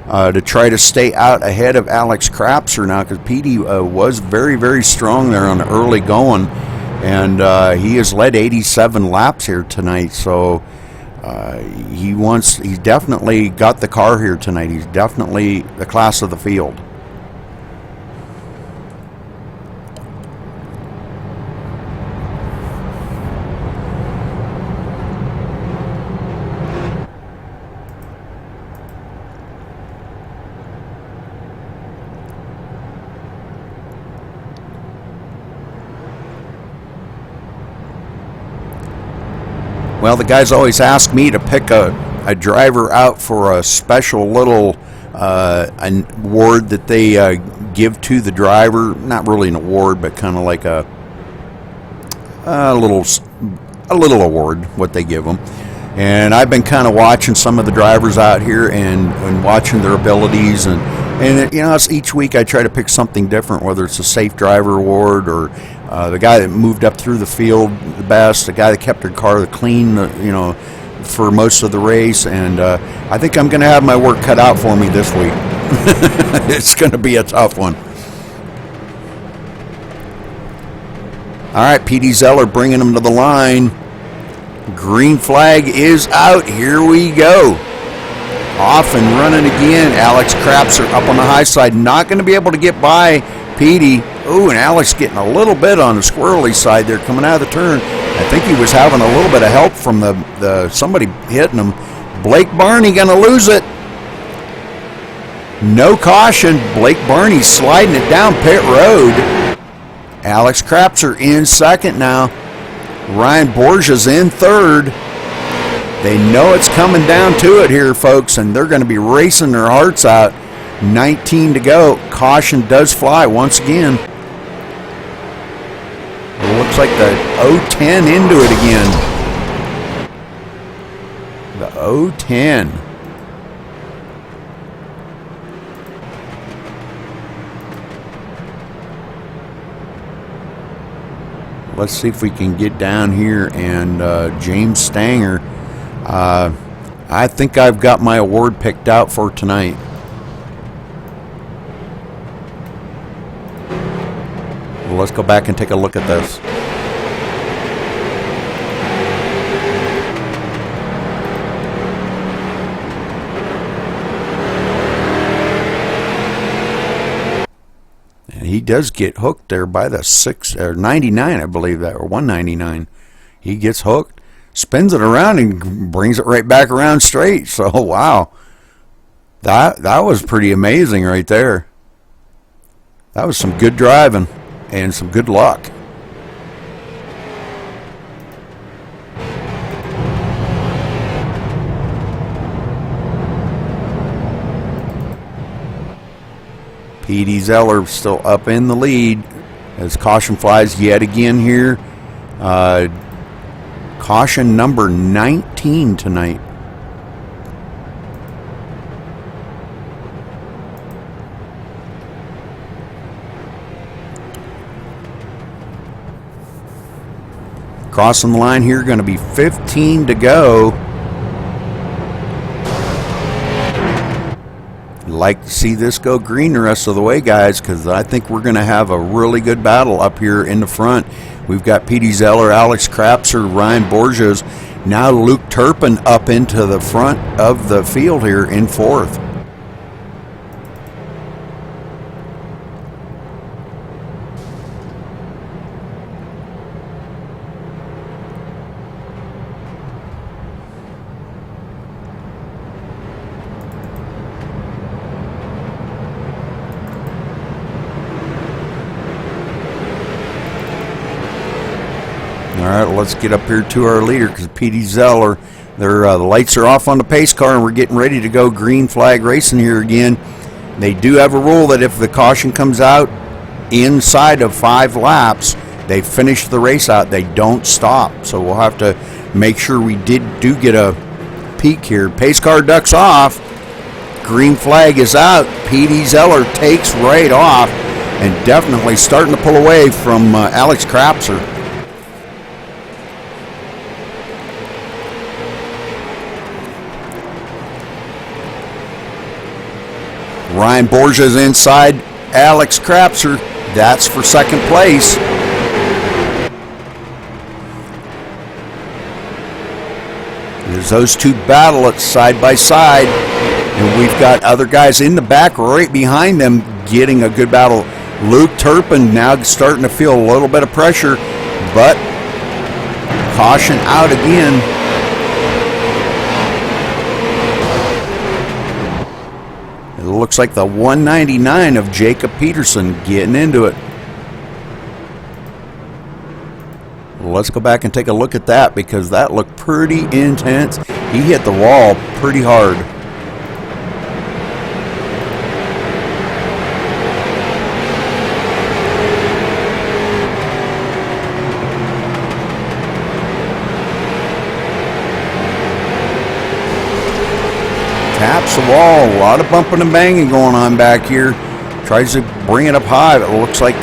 to try to stay out ahead of Alex Crapser now, because Petey was very, very strong there on the early going, and he has led 87 laps here tonight. So he's definitely got the car here tonight. He's definitely the class of the field. Well, the guys always ask me to pick a driver out for a special little an award that they give to the driver. Not really an award, but kind of like a little award, what they give them. And I've been kind of watching some of the drivers out here and watching their abilities, and you know, it's each week I try to pick something different, whether it's a safe driver award or the guy that moved up through the field the best, the guy that kept their car clean, you know, for most of the race. And I think I'm going to have my work cut out for me this week. It's going to be a tough one. All right, P.D. Zeller bringing him to the line. Green flag is out. Here we go. Off and running again. Alex Krapser up on the high side. Not going to be able to get by Petey. Ooh, and Alex getting a little bit on the squirrely side there coming out of the turn. I think he was having a little bit of help from the somebody hitting him. Blake Barney going to lose it. No caution. Blake Barney sliding it down pit road. Alex Krapser in second now. Ryan Borgia's in third. They know it's coming down to it here, folks, and they're going to be racing their hearts out. 19 to go. Caution does fly once again. It looks like the 010 into it again. The 010. Let's see if we can get down here. And James Stanger, I think I've got my award picked out for tonight. Well, let's go back and take a look at this. He does get hooked there by the 99, I believe that, or 199. He gets hooked, spins it around, and brings it right back around straight. So wow, that was pretty amazing right there. That was some good driving and some good luck. P.D. Zeller still up in the lead as caution flies yet again here. Caution number 19 tonight. Crossing the line here, going to be 15 to go. Like to see this go green the rest of the way, guys, because I think we're going to have a really good battle up here in the front. We've got P.D. Zeller, Alex Krapser, Ryan Borges. Now Luke Turpin up into the front of the field here in fourth. All right, let's get up here to our leader because P.D. Zeller, the lights are off on the pace car and we're getting ready to go green flag racing here again. They do have a rule that if the caution comes out inside of 5 laps, they finish the race out. They don't stop. So we'll have to make sure we do get a peek here. Pace car ducks off. Green flag is out. P.D. Zeller takes right off and definitely starting to pull away from Alex Krapser. Ryan Borges inside Alex Krapser. That's for second place. There's those two battle it side by side. And we've got other guys in the back right behind them getting a good battle. Luke Turpin now starting to feel a little bit of pressure, but caution out again. It looks like the 199 of Jacob Peterson getting into it. let's go back and take a look at that, because that looked pretty intense. He hit the wall pretty hard. Taps the wall. A lot of bumping and banging going on back here. Tries to bring it up high. It looks like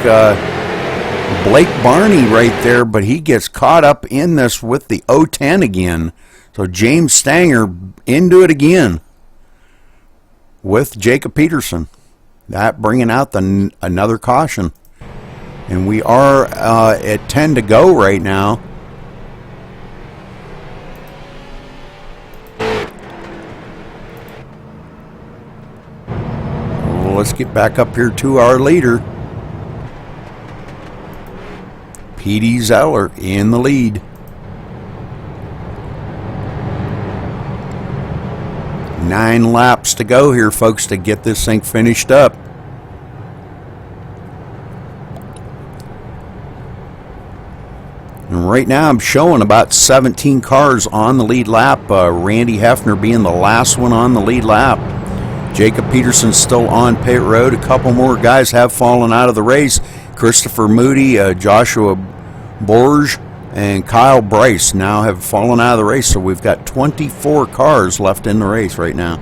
Blake Barney right there, but he gets caught up in this with the 010 again. So James Stanger into it again with Jacob Peterson. That bringing out another caution. And we are at 10 to go right now. Let's get back up here to our leader. P.D. Zeller in the lead. 9 laps to go here, folks, to get this thing finished up. And right now I'm showing about 17 cars on the lead lap. Randy Hefner being the last one on the lead lap. Jacob Peterson's still on pit road. A couple more guys have fallen out of the race. Christopher Moody, Joshua Borge, and Kyle Bryce now have fallen out of the race. So we've got 24 cars left in the race right now.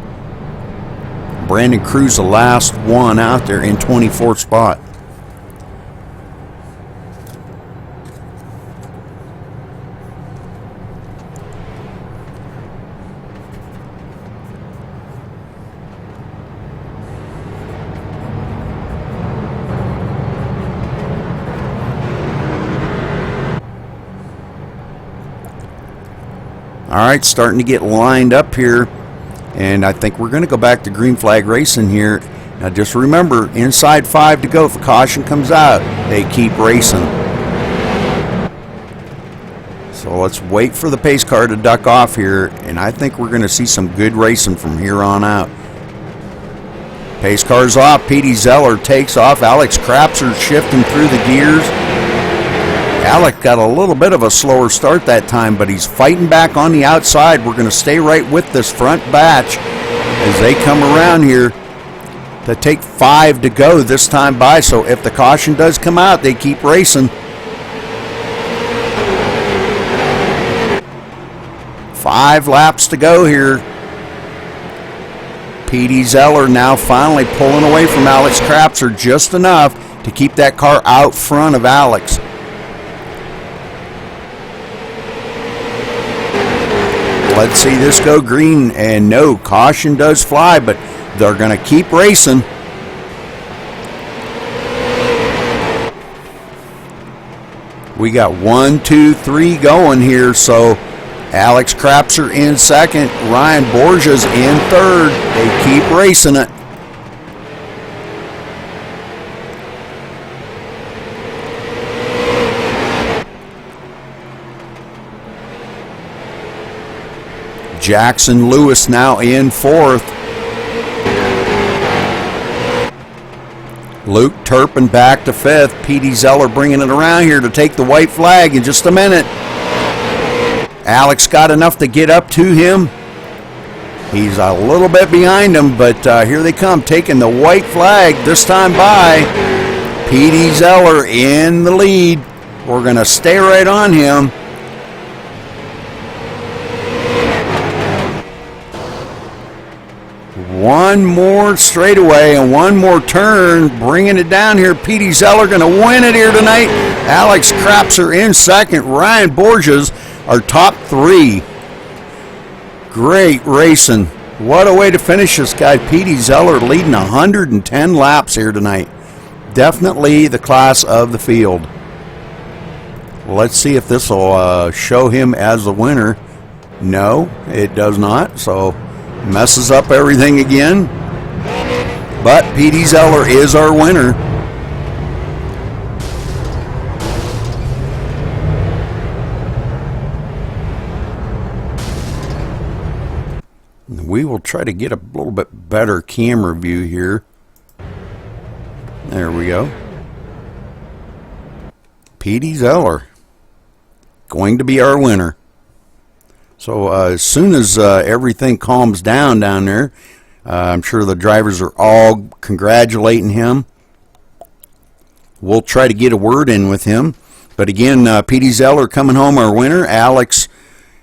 Brandon Cruz, the last one out there in 24th spot. All right, starting to get lined up here, and I think we're going to go back to green flag racing here. Now just remember, inside 5 to go. If a caution comes out, they keep racing. So let's wait for the pace car to duck off here, and I think we're going to see some good racing from here on out. Pace car's off. P.D. Zeller takes off. Alex Krapser shifting through the gears. Alec got a little bit of a slower start that time, but he's fighting back on the outside. We're going to stay right with this front batch as they come around here to take 5 to go this time by. So if the caution does come out, they keep racing. 5 laps to go here. P.D. Zeller now finally pulling away from Alex Krapser just enough to keep that car out front of Alex. Let's see this go green, and no, caution does fly, but they're going to keep racing. We got 1, 2, 3 going here, so Alex Krapser in second, Ryan Borges in third. They keep racing it. Jackson Lewis now in fourth. Luke Turpin back to fifth. P.D. Zeller bringing it around here to take the white flag in just a minute. Alex got enough to get up to him. He's a little bit behind him, but here they come, taking the white flag this time by. P.D. Zeller in the lead. We're going to stay right on him. One more straightaway and one more turn, bringing it down here. P.D. Zeller going to win it here tonight. Alex Krapser in second. Ryan Borges, our top 3. Great racing. What a way to finish this guy. P.D. Zeller leading 110 laps here tonight. Definitely the class of the field. Let's see if this will show him as the winner. No, it does not. So messes up everything again. But P.D. Zeller is our winner. We will try to get a little bit better camera view here. There we go. P.D. Zeller. going to be our winner. So as soon as everything calms down there, I'm sure the drivers are all congratulating him. We'll try to get a word in with him. But again, Petey Zeller coming home our winner. Alex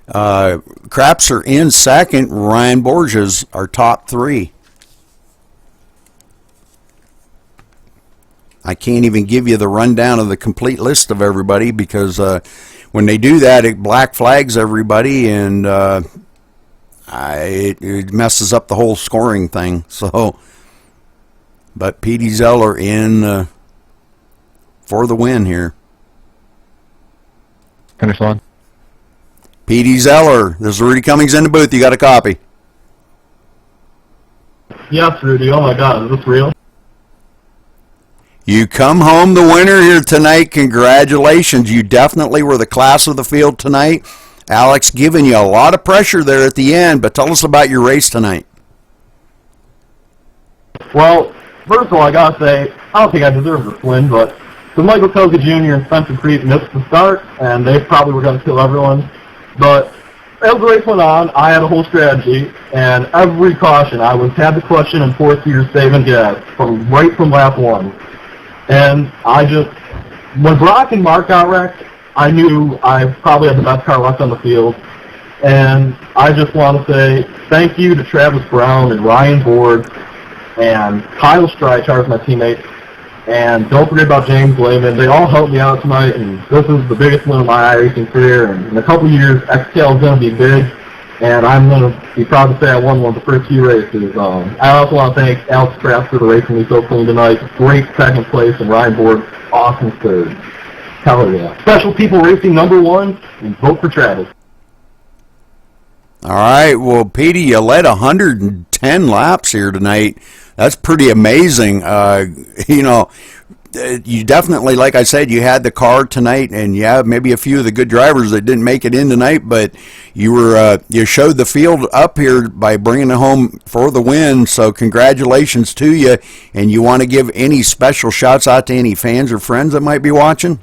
Krapser in second. Ryan Borges our top three. I can't even give you the rundown of the complete list of everybody because when they do that, it black flags everybody, and it messes up the whole scoring thing. So, but Petey Zeller in for the win here. Finish line. Petey Zeller, this is Rudy Cummings in the booth. You got a copy? Yes, Rudy. Oh my God, is this real? You come home the winner here tonight. Congratulations. You definitely were the class of the field tonight. Alex giving you a lot of pressure there at the end, but tell us about your race tonight. Well, first of all, I gotta say, I don't think I deserve this win, but the Michael Koga Jr. and Spencer Creed missed the start, and they probably were going to kill everyone. But as the race went on, I had a whole strategy, and every caution, I had the clutch in and fourth gear saving gas right from lap one. And when Brock and Mark got wrecked, I knew I probably had the best car left on the field. And I just want to say thank you to Travis Brown and Ryan Borg and Kyle Streichard, my teammate. And don't forget about James Lehman. They all helped me out tonight, and this is the biggest win of my iRacing career. And in a couple of years, XCL is going to be big, and I'm going to be proud to say I won one of the first few races. I also want to thank Alex Kraft for racing me so clean tonight. Great second place, and Ryan Borg, awesome third. Hell yeah. Special People Racing #1, and vote for Travis. All right, well, Petey, you led 110 laps here tonight. That's pretty amazing. You definitely, like I said, you had the car tonight, and yeah, maybe a few of the good drivers that didn't make it in tonight, but you showed the field up here by bringing it home for the win. So congratulations to you. And you want to give any special shouts out to any fans or friends that might be watching?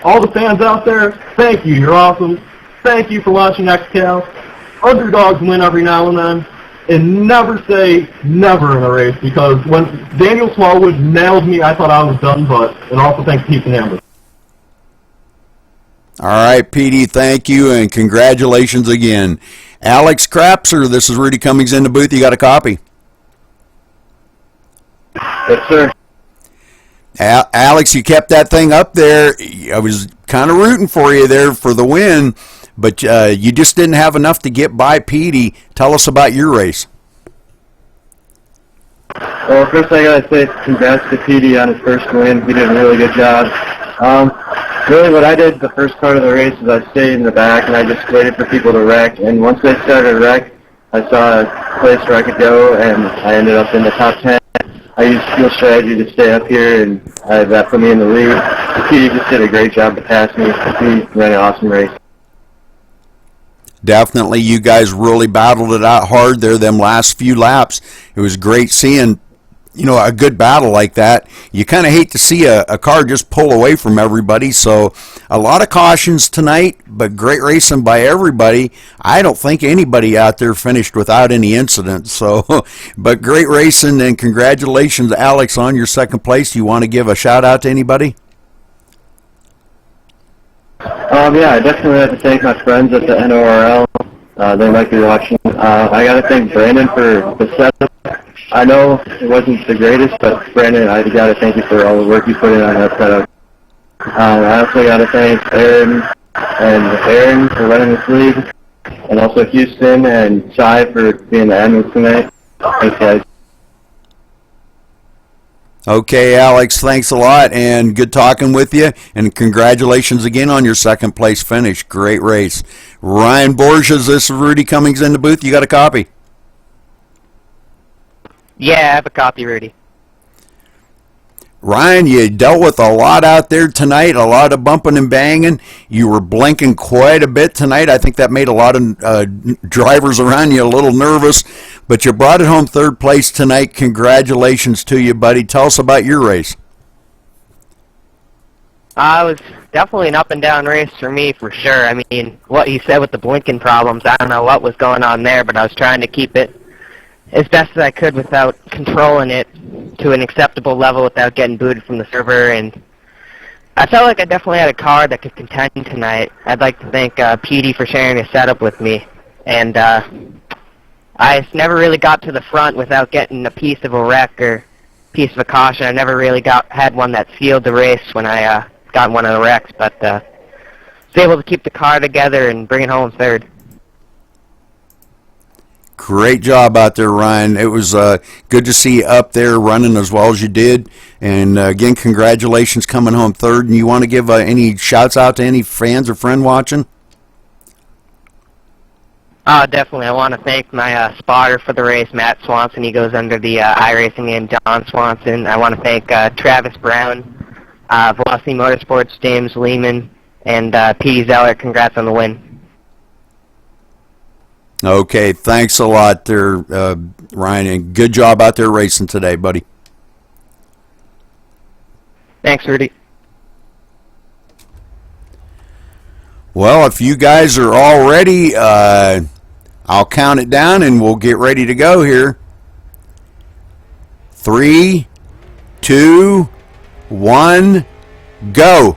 All the fans out there, thank you. You're awesome. Thank you for watching XCal. Underdogs win every now and then. And never say never in a race, because when Daniel Smallwood nailed me, I thought I was done, and also thanks Pete and Amber. All right, Petey, thank you, and congratulations again. Alex Krapser, this is Rudy Cummings in the booth. You got a copy? Yes, sir. Alex, you kept that thing up there. I was kind of rooting for you there for the win, but you just didn't have enough to get by Petey. Tell us about your race. Well, first I gotta say congrats to Petey on his first win. He did a really good job. Really what I did the first part of the race is I stayed in the back and I just waited for people to wreck. And once they started to wreck, I saw a place where I could go, and I ended up in the top 10. I used field strategy to stay up here, and that put me in the lead. Petey just did a great job to pass me. He ran an awesome race. Definitely, you guys really battled it out hard there them last few laps. It was great seeing, a good battle like that. You kind of hate to see a car just pull away from everybody. So a lot of cautions tonight, but great racing by everybody. I don't think anybody out there finished without any incidents. So, but great racing, and congratulations, Alex, on your second place. You want to give a shout out to anybody? Yeah, I definitely have to thank my friends at the NORL. They might be watching. I got to thank Brandon for the setup. I know it wasn't the greatest, but Brandon, I got to thank you for all the work you put in on that setup. I also got to thank Aaron for running this league, and also Houston and Shai for being the admins tonight. Thanks, guys. Okay, Alex, thanks a lot, and good talking with you, and congratulations again on your second place finish. Great race. Ryan Borges, this is Rudy Cummings in the booth. You got a copy? Yeah, I have a copy, Rudy. Ryan, you dealt with a lot out there tonight, a lot of bumping and banging. You were blinking quite a bit tonight. I think that made a lot of drivers around you a little nervous, but you brought it home third place tonight. Congratulations to you, buddy. Tell us about your race. I was definitely an up and down race for me, for sure. I mean, what you said with the blinking problems, I don't know what was going on there, but I was trying to keep it as best as I could without controlling it to an acceptable level without getting booted from the server, and I felt like I definitely had a car that could contend tonight. I'd like to thank PD for sharing his setup with me, and I never really got to the front without getting a piece of a wreck or piece of a caution. I never really had one that sealed the race when I got one of the wrecks, but was able to keep the car together and bring it home third. Great job out there, Ryan. It was good to see you up there running as well as you did. And again, congratulations coming home third. And you want to give any shouts out to any fans or friend watching? Definitely. I want to thank my spotter for the race, Matt Swanson. He goes under the iRacing name John Swanson. I want to thank Travis Brown, Velocity Motorsports, James Lehman, and P. Zeller. Congrats on the win. Okay, thanks a lot there, Ryan, and good job out there racing today, buddy. Thanks, Rudy. Well, if you guys are all ready, I'll count it down and we'll get ready to go here. 3, 2, 1, go.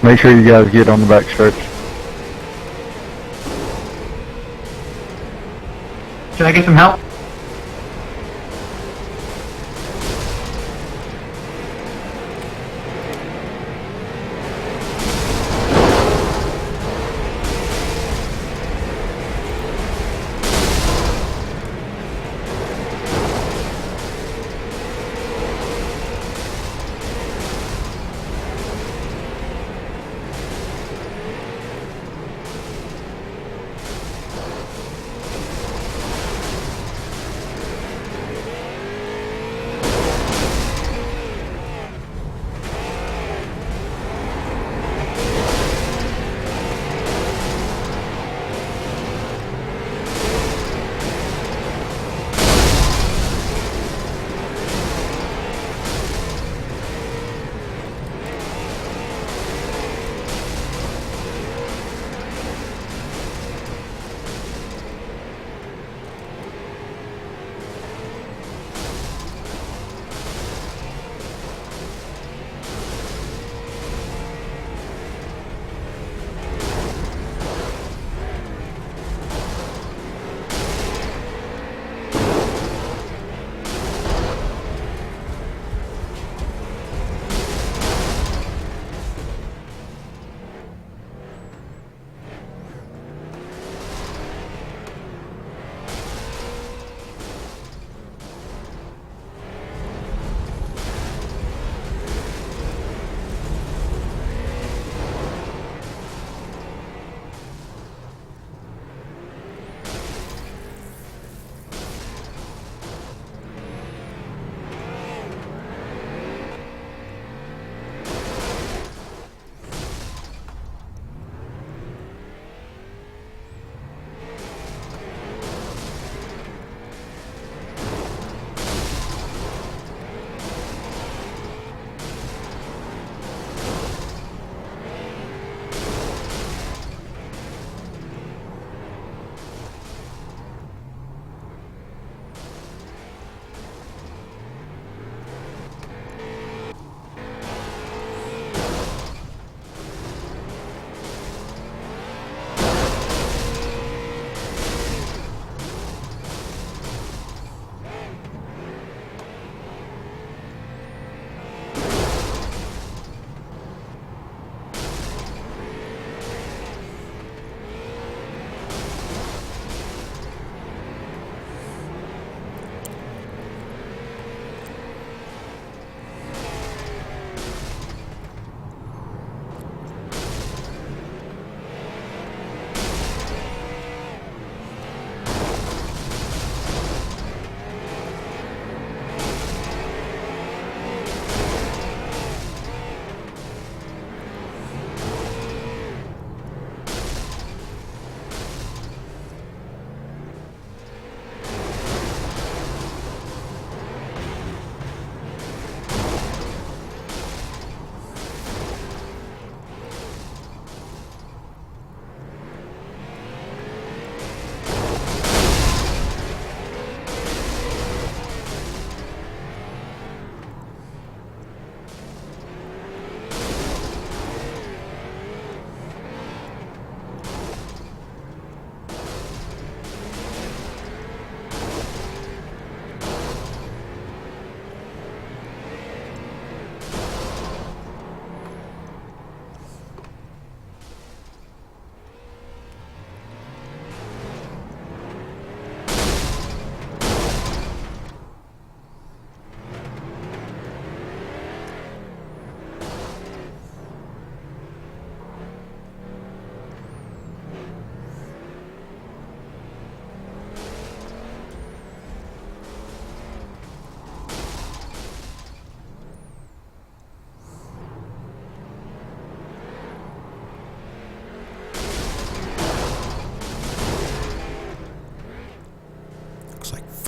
Make sure you guys get on the back stretch. Should I get some help?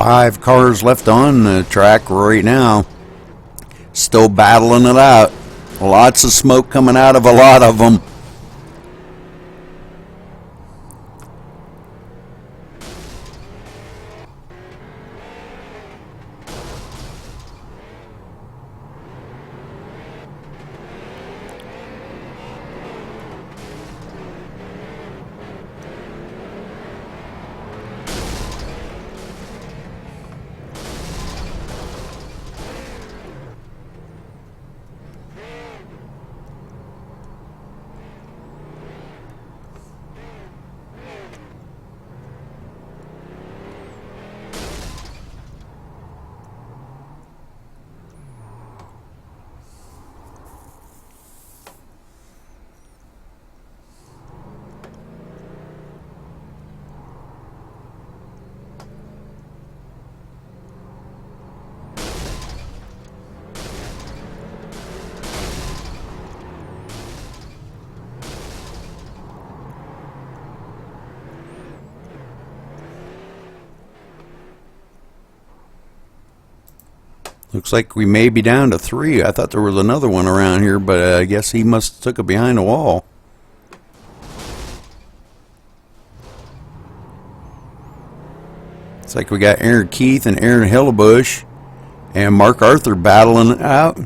5 cars left on the track right now. Still battling it out. Lots of smoke coming out of a lot of them. Looks like we may be down to 3. I thought there was another one around here, but I guess he must have took it behind the wall. It's like we got Aaron Keith and Aaron Hillebush and Mark Arthur battling it out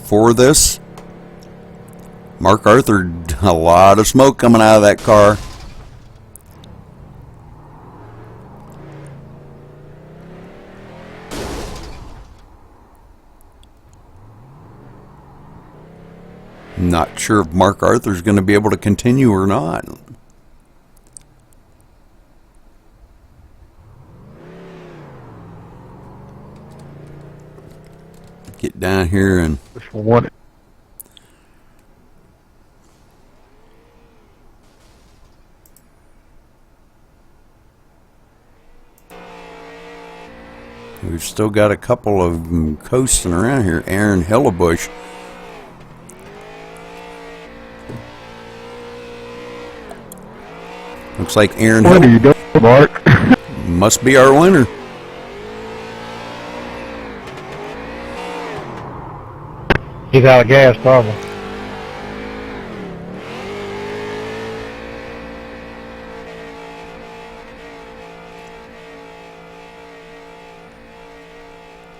for this. Mark Arthur, a lot of smoke coming out of that car. Not sure if Mark Arthur's going to be able to continue or not. Get down here and What? we've still got a couple of them coasting around here. Aaron Hillebush. Looks like Aaron What are you doing, Mark? must be our winner. He's out of gas, probably.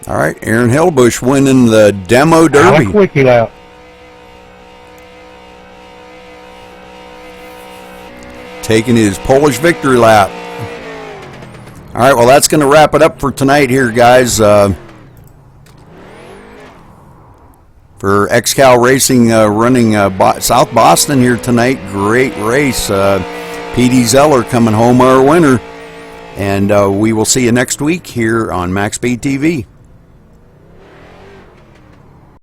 All right, Aaron Hillebush winning the demo derby. How quick he out. Taking his Polish victory lap. All right, well, that's going to wrap it up for tonight here, guys. For XCal Racing running South Boston here tonight. Great race. P.D. Zeller coming home our winner. And we will see you next week here on MaxSpeedTV.